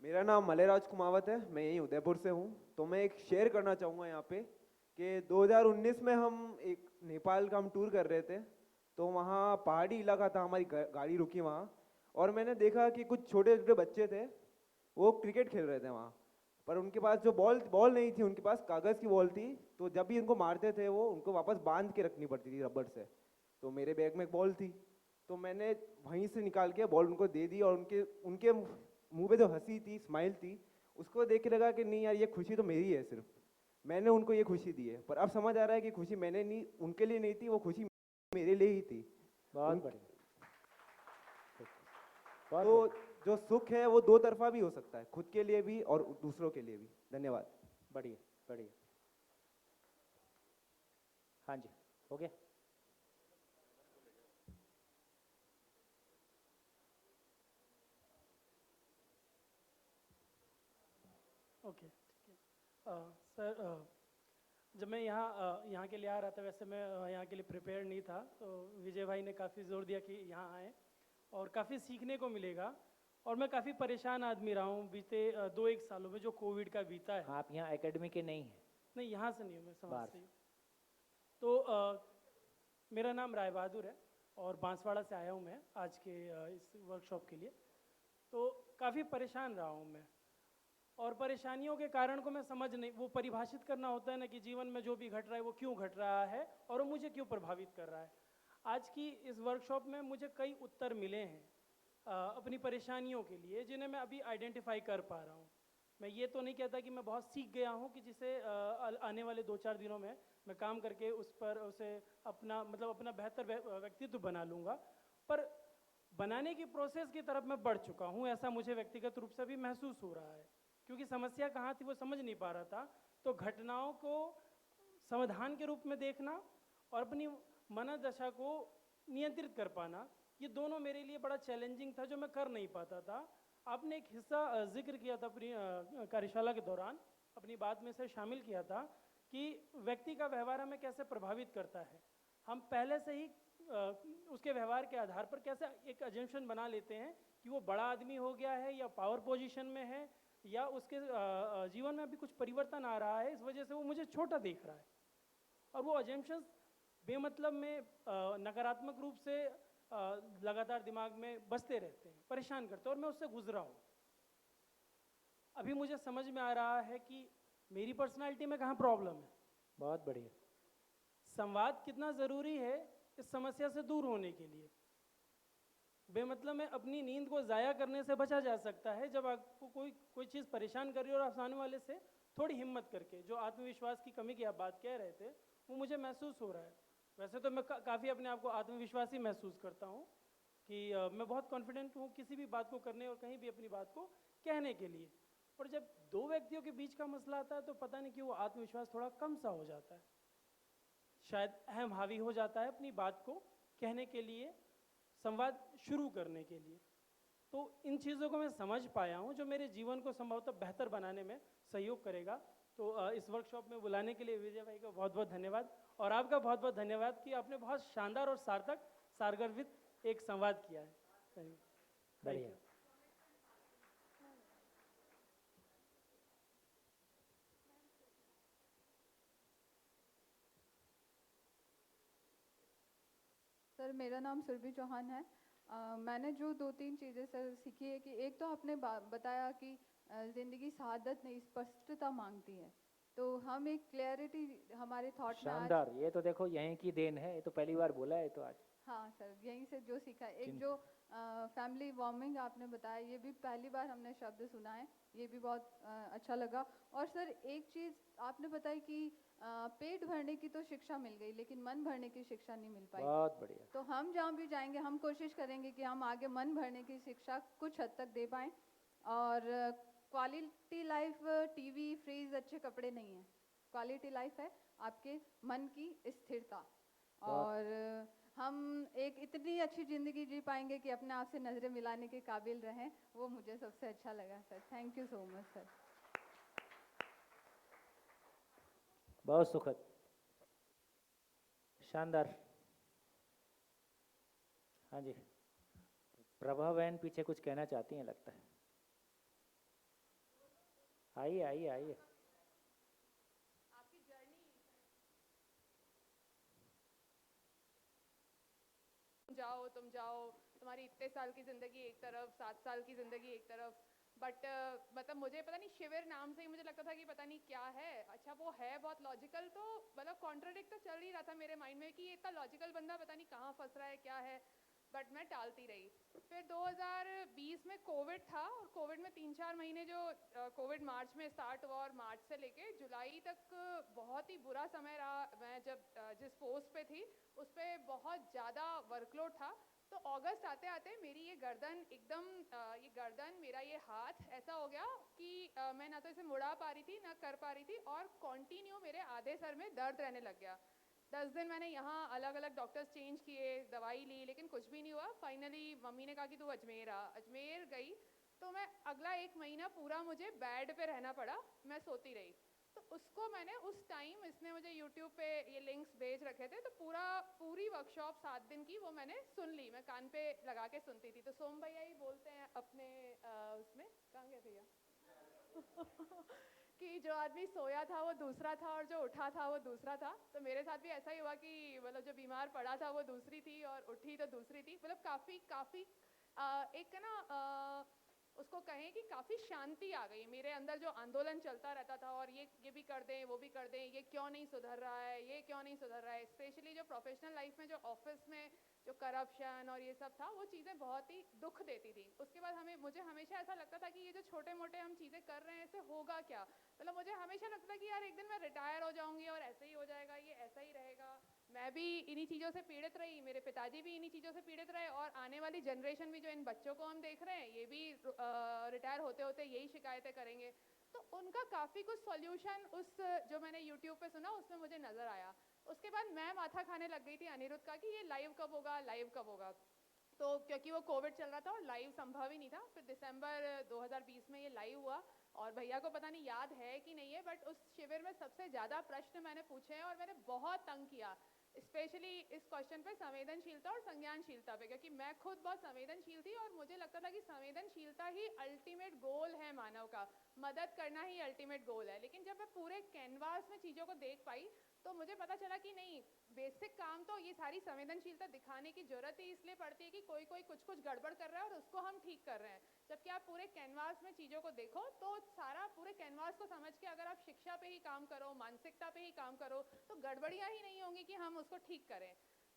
मेरा नाम मलेराज कुमावत है, मैं यहीं उदयपुर से हूँ। तो मैं एक शेयर करना चाहूँगा यहाँ पे कि 2019 में हम एक नेपाल का हम टूर कर रहे थे, तो वहाँ पहाड़ी इलाका था, हमारी गाड़ी रुकी वहाँ, और मैंने देखा कि कुछ छोटे छोटे बच्चे थे, वो क्रिकेट खेल रहे थे वहाँ, पर उनके पास जो बॉल नहीं थी, उनके पास कागज़ की बॉल थी। तो जब भी उनको मारते थे वो उनको वापस बांध के रखनी पड़ती थी रबड़ से। तो मेरे बैग में एक बॉल थी, तो मैंने वहीं से निकाल के बॉल उनको दे दी, और उनके मुंह पे जो हंसी थी, स्माइल थी, उसको देख के लगा कि नहीं यार, ये खुशी तो मेरी है, सिर्फ मैंने उनको ये खुशी दी है। पर अब समझ आ रहा है कि खुशी मैंने नहीं, उनके लिए नहीं थी, वो खुशी मेरे लिए ही थी। बहुत बढ़िया। बहुत तो जो सुख है वो दो तरफा भी हो सकता है, खुद के लिए भी और दूसरों के लिए भी। धन्यवाद। बढ़िया बढ़िया। हाँ जी, हो गया। ओके, ठीक है। सर, जब मैं यहाँ के लिए आ रहा था, वैसे मैं यहाँ के लिए प्रिपेयर नहीं था, तो विजय भाई ने काफ़ी ज़ोर दिया कि यहाँ आए और काफ़ी सीखने को मिलेगा। और मैं काफ़ी परेशान आदमी रहा हूँ बीते 2-1 सालों में जो कोविड का बीता है। आप यहाँ एकेडमी के नहीं हैं? नहीं, यहाँ से नहीं हूँ, मैं समाज बाहर से ही हूँ। तो मेरा नाम राय बहादुर है और बांसवाड़ा से आया हूँ मैं आज के इस वर्कशॉप के लिए। तो काफ़ी परेशान रहा हूँ मैं, और परेशानियों के कारण को मैं समझ नहीं, वो परिभाषित करना होता है ना कि जीवन में जो भी घट रहा है वो क्यों घट रहा है और वो मुझे क्यों प्रभावित कर रहा है। आज की इस वर्कशॉप में मुझे कई उत्तर मिले हैं अपनी परेशानियों के लिए, जिन्हें मैं अभी आइडेंटिफाई कर पा रहा हूँ। मैं ये तो नहीं कहता कि मैं बहुत सीख गया हूँ कि जिसे आने वाले 2-4 दिनों में मैं काम करके उसे अपना बेहतर व्यक्तित्व बना लूँगा, पर बनाने की प्रोसेस की तरफ मैं बढ़ चुका हूँ, ऐसा मुझे व्यक्तिगत रूप से भी महसूस हो रहा है। क्योंकि समस्या कहाँ थी वो समझ नहीं पा रहा था, तो घटनाओं को समाधान के रूप में देखना और अपनी मनोदशा को नियंत्रित कर पाना, ये दोनों मेरे लिए बड़ा चैलेंजिंग था, जो मैं कर नहीं पाता था। आपने एक हिस्सा जिक्र किया था अपनी कार्यशाला के दौरान, अपनी बात में से शामिल किया था कि व्यक्ति का व्यवहार हमें कैसे प्रभावित करता है। हम पहले से ही उसके व्यवहार के आधार पर कैसे एक अजम्पशन बना लेते हैं कि वो बड़ा आदमी हो गया है या पावर पोजीशन में है या उसके जीवन में अभी कुछ परिवर्तन आ रहा है, इस वजह से वो मुझे छोटा देख रहा है। और वो अजम्पशंस बेमतलब में नकारात्मक रूप से लगातार दिमाग में बसते रहते हैं, परेशान करते हैं, और मैं उससे गुजरा हूँ। अभी मुझे समझ में आ रहा है कि मेरी पर्सनालिटी में कहाँ प्रॉब्लम है। बहुत बढ़िया। संवाद कितना ज़रूरी है इस समस्या से दूर होने के लिए। बेमतलब में अपनी नींद को ज़ाया करने से बचा जा सकता है जब आपको कोई चीज़ परेशान कर रही है, और आप सामने वाले से थोड़ी हिम्मत करके, जो आत्मविश्वास की कमी की आप बात कह रहे थे, वो मुझे महसूस हो रहा है। वैसे तो मैं काफ़ी अपने आप को आत्मविश्वासी महसूस करता हूँ कि मैं बहुत कॉन्फिडेंट हूँ किसी भी बात को करने और कहीं भी अपनी बात को कहने के लिए। और जब दो व्यक्तियों के बीच का मसला आता है तो पता नहीं क्यों वो आत्मविश्वास थोड़ा कम सा हो जाता है, शायद अहम हावी हो जाता है अपनी बात को कहने के लिए, संवाद शुरू करने के लिए। तो इन चीज़ों को मैं समझ पाया हूँ, जो मेरे जीवन को संभवतः बेहतर बनाने में सहयोग करेगा। तो इस वर्कशॉप में बुलाने के लिए विजय भाई का बहुत बहुत धन्यवाद, और आपका बहुत बहुत धन्यवाद कि आपने बहुत शानदार और सार्थक सारगर्भित एक संवाद किया है। बढ़िया। सर, मेरा नाम सुरभि चौहान है। मैंने जो 2-3 चीज़ें सर सीखी है कि एक तो आपने बताया कि ज़िंदगी शहादत नहीं, स्पष्टता मांगती है। तो हम एक क्लैरिटी हमारे थॉट में आज। शानदार, ये तो देखो यहीं की देन है, ये तो पहली बार बोला है तो आज। हाँ सर, यहीं से जो सीखा है, एक जो फैमिली वार्मिंग आपने बताया, ये भी पहली बार हमने शब्द सुना है, ये भी बहुत अच्छा लगा। और सर एक चीज़ आपने बताई कि पेट भरने की तो शिक्षा मिल गई, लेकिन मन भरने की शिक्षा नहीं मिल पाई। बहुत बढ़िया। तो हम जहाँ भी जाएंगे हम कोशिश करेंगे कि हम आगे मन भरने की शिक्षा कुछ हद तक दे पाएँ। और क्वालिटी लाइफ टीवी, फ्रिज, अच्छे कपड़े नहीं है। क्वालिटी लाइफ है आपके मन की स्थिरता, और हम एक इतनी अच्छी ज़िंदगी जी पाएंगे कि अपने आप से नज़रें मिलाने के काबिल रहें, वो मुझे सबसे अच्छा लगा sir. Thank you so much sir. बहुत सुखद, शानदार। हाँ जी, प्रभा बहन पीछे कुछ कहना चाहती हैं लगता है। आइए आइए आइए। तुम जाओ, तुम्हारी इतने साल की ज़िंदगी एक तरफ, 7 साल की ज़िंदगी एक तरफ। बट मतलब मुझे पता नहीं, शिविर नाम से ही मुझे लगता था कि पता नहीं क्या है। अच्छा वो है बहुत लॉजिकल, तो मतलब कॉन्ट्राडिक्ट तो चल ही रहा था मेरे माइंड में कि ये इतना लॉजिकल बंदा पता नहीं कहाँ फंस रहा है, क्या है। बट मैं टालती रही। फिर 2020 में कोविड था, और कोविड में 3-4 महीने जो कोविड मार्च में स्टार्ट हुआ, और मार्च से लेके जुलाई तक बहुत ही बुरा समय रहा। मैं जब जिस पोस्ट पे थी उस पर बहुत ज़्यादा वर्कलोड था, तो अगस्त आते आते मेरी ये गर्दन एकदम ये गर्दन मेरा ये हाथ ऐसा हो गया कि मैं ना तो इसे मुड़ा पा रही थी ना कर पा रही थी, और कॉन्टिन्यू मेरे आधे सर में दर्द रहने लग गया। 10 दिन मैंने यहाँ अलग अलग डॉक्टर्स चेंज किए, दवाई ली, लेकिन कुछ भी नहीं हुआ। फाइनली मम्मी ने कहा कि तू अजमेर आ। अजमेर गई तो मैं अगला 1 महीना पूरा मुझे बेड पे रहना पड़ा, मैं सोती रही। तो उसको मैंने उस टाइम, इसने मुझे यूट्यूब पे ये लिंक्स भेज रखे थे, तो पूरी वर्कशॉप 7 दिन की वो मैंने सुन ली, मैं कान पे लगा के सुनती थी। तो सोम भैया ही बोलते हैं अपने उसमें, कहाँ गए भैया कि जो आदमी सोया था वो दूसरा था और जो उठा था वो दूसरा था। तो मेरे साथ भी ऐसा ही हुआ कि मतलब जो बीमार पड़ा था वो दूसरी थी और उठी तो दूसरी थी। मतलब काफ़ी एक ना उसको कहें कि काफ़ी शांति आ गई मेरे अंदर। जो आंदोलन चलता रहता था और ये भी कर दें, वो भी कर दें, ये क्यों नहीं सुधर रहा है, ये क्यों नहीं सुधर रहा है, स्पेशली जो प्रोफेशनल लाइफ में, जो ऑफिस में जो करप्शन और ये सब था, वो चीज़ें बहुत ही दुख देती थी। उसके बाद मुझे हमेशा ऐसा लगता था कि ये जो छोटे मोटे हम चीज़ें कर रहे हैं, इससे होगा क्या। मतलब मुझे हमेशा लगता था कि यार एक दिन मैं रिटायर हो जाऊंगी और ऐसे ही हो जाएगा, ये ऐसा ही रहेगा। मैं भी इन्हीं चीज़ों से पीड़ित रही, मेरे पिताजी भी इन्हीं चीज़ों से पीड़ित रहे, और आने वाली जनरेशन भी, जो इन बच्चों को हम देख रहे हैं, ये भी रिटायर होते होते यही शिकायतें करेंगे। तो उनका काफ़ी कुछ सॉल्यूशन उस जो मैंने यूट्यूब पे सुना उसमें मुझे नज़र आया। उसके बाद मैं माथा खाने लग गई थी अनिरुद्ध का कि ये लाइव कब होगा, लाइव कब होगा। तो क्योंकि वो कोविड चल रहा था और लाइव संभव ही नहीं था, फिर दिसंबर 2020 में ये लाइव हुआ। और भैया को पता नहीं याद है कि नहीं है, बट उस शिविर में सबसे ज़्यादा प्रश्न मैंने पूछे हैं और मैंने बहुत तंग किया, स्पेशली इस क्वेश्चन पे, संवेदनशीलता और संज्ञानशीलता पे, क्योंकि मैं खुद बहुत संवेदनशील थी और मुझे लगता था कि संवेदनशीलता ही अल्टीमेट गोल है मानव का, मदद करना ही अल्टीमेट गोल है। लेकिन जब मैं पूरे कैनवास में चीज़ों को देख पाई तो मुझे पता चला कि नहीं, बेसिक काम तो ये सारी संवेदनशीलता दिखाने की जरूरत ही इसलिए पड़ती है कि कोई कुछ गड़बड़ कर रहा है और उसको हम ठीक कर रहे हैं। जबकि आप पूरे कैनवास में चीज़ों को देखो तो सारा पूरे कैनवास को समझ के अगर आप शिक्षा पे ही काम करो, मानसिकता पे ही काम करो, तो गड़बड़ियाँ ही नहीं होंगी कि हम उसको ठीक करें।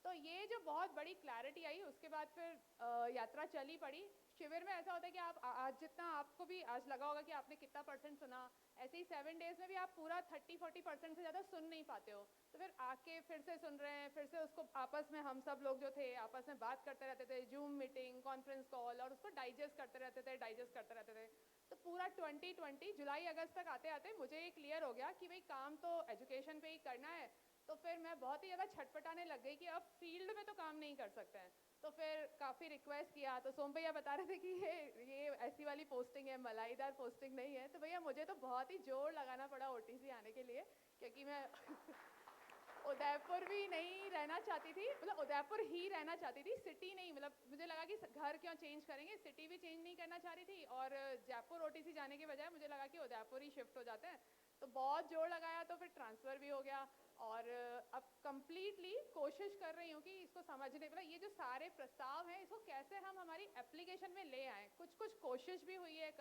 तो ये जो बहुत बड़ी क्लैरिटी आई, उसके बाद फिर यात्रा चली पड़ी। शिविर में ऐसा होता है कि आप आज जितना आपको भी आज लगा होगा कि आपने कितना % सुना, ऐसे ही 7 डेज में भी आप पूरा 30-40% से ज़्यादा सुन नहीं पाते हो। तो फिर आके फिर से सुन रहे हैं, फिर से उसको आपस में हम सब लोग जो थे आपस में बात करते रहते थे, जूम मीटिंग, कॉन्फ्रेंस कॉल, और उसको डाइजेस्ट करते रहते थे। तो पूरा 2020 जुलाई अगस्त तक आते आते मुझे ये क्लियर हो गया कि भाई काम तो एजुकेशन पे ही करना है। तो फिर मैं बहुत ही ज़्यादा छटपटाने लग गई कि अब फील्ड में तो काम नहीं कर सकते हैं। तो फिर काफ़ी रिक्वेस्ट किया, तो सोम भैया बता रहे थे कि ये ऐसी वाली पोस्टिंग है, मलाईदार पोस्टिंग नहीं है। तो भैया मुझे तो बहुत ही जोर लगाना पड़ा OTC आने के लिए, क्योंकि मैं उदयपुर भी नहीं रहना चाहती थी, मतलब उदयपुर ही रहना चाहती थी, सिटी नहीं। मतलब मुझे लगा कि घर क्यों चेंज करेंगे, सिटी भी चेंज नहीं करना चाह रही थी, और जयपुर OTC जाने के बजाय मुझे लगा कि उदयपुर ही शिफ्ट हो जाते हैं। तो बहुत जोर लगाया, तो फिर ट्रांसफ़र भी हो गया। और अब कंप्लीटली कोशिश कर रही हूँ कि इसको समझने, मतलब ये जो सारे प्रस्ताव हैं इसको कैसे हम हमारी एप्लीकेशन में ले आएँ। कुछ कोशिश भी हुई है,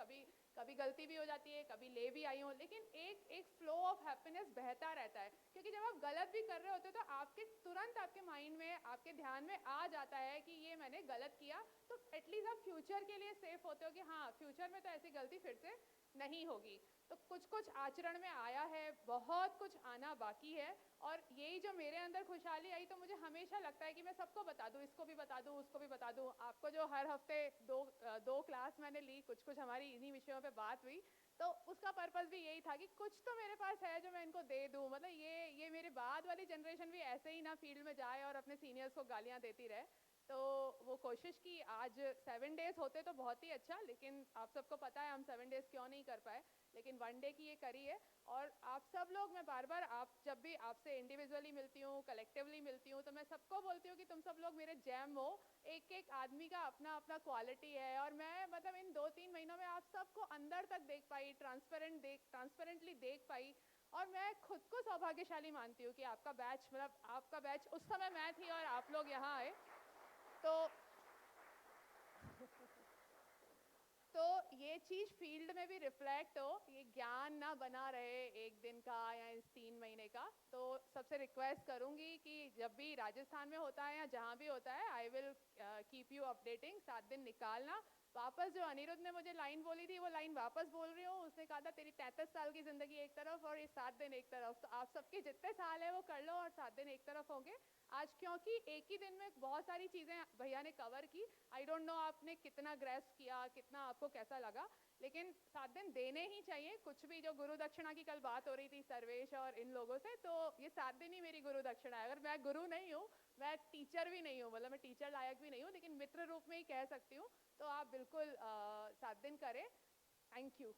कभी गलती भी हो जाती है, कभी ले भी आई हूँ, लेकिन एक फ्लो ऑफ हैप्पीनेस बहता रहता है। क्योंकि जब आप गलत भी कर रहे होते हो तो आपके तुरंत आपके माइंड में, आपके ध्यान में आ जाता है कि ये मैंने गलत किया, तो एटलीस्ट आप फ्यूचर के लिए सेफ होते हो कि हाँ, फ्यूचर में तो ऐसी गलती फिर से नहीं होगी। तो कुछ आचरण में आया है, बहुत कुछ आना बाकी है। और यही जो मेरे अंदर खुशहाली आई, तो मुझे हमेशा लगता है कि मैं सबको बता दूं, इसको भी बता दूं, उसको भी बता दूं। आपको जो हर हफ्ते दो क्लास मैंने ली, कुछ हमारी इन्हीं विषयों पे बात हुई, तो उसका पर्पस भी यही था कि कुछ तो मेरे पास है जो मैं इनको दे दूं। मतलब ये मेरे बाद वाली जनरेशन भी ऐसे ही ना फील्ड में जाए और अपने सीनियर्स को गालियां देती रहे। तो वो कोशिश की। आज 7 डेज होते तो बहुत ही अच्छा, लेकिन आप सबको पता है हम 7 डेज क्यों नहीं कर पाए, लेकिन 1 डे की ये करी है। और आप सब लोग, मैं बार बार जब भी आपसे इंडिविजुअली मिलती हूँ, कलेक्टिवली मिलती हूँ, तो मैं सबको बोलती हूँ कि तुम सब लोग मेरे जैम हो। एक आदमी का अपना अपना क्वालिटी है, और मैं मतलब इन 2-3 महीनों में आप सबको अंदर तक देख पाई, ट्रांसपेरेंटली देख पाई। और मैं खुद को सौभाग्यशाली मानती हूँ कि आपका बैच उस समय मैं थी और आप लोग यहाँ आए। तो ये चीज़ फील्ड में भी रिफ्लेक्ट हो, ये ज्ञान ना बना रहे एक दिन का या इस 3 महीने का। तो सबसे रिक्वेस्ट करूँगी कि जब भी राजस्थान में होता है या जहाँ भी होता है, I will keep you updating. 7 दिन निकालना, वापस जो अनिरुद्ध ने मुझे लाइन बोली थी वो लाइन वापस बोल रही हूँ। उसने कहा था तेरी 33 साल की जिंदगी एक तरफ और ये 7 दिन एक तरफ, तो आप सबके जितने साल है वो कर लो और 7 दिन एक तरफ होंगे आज, क्योंकि एक ही दिन में बहुत सारी चीजें भैया ने कवर की। आई डोंट नो आपने कितना ग्रेस्प किया, कितना आपको कैसा लगा, लेकिन 7 दिन देने ही चाहिए। कुछ भी जो गुरु दक्षिणा की कल बात हो रही थी सर्वेश और इन लोगों से, तो ये 7 दिन ही मेरी गुरु दक्षिणा है। अगर मैं गुरु नहीं हूँ, मैं टीचर भी नहीं हूँ, मतलब मैं टीचर लायक भी नहीं हूँ, लेकिन मित्र रूप में ही कह सकती हूँ, तो आप बिल्कुल 7 दिन करें। Thank you.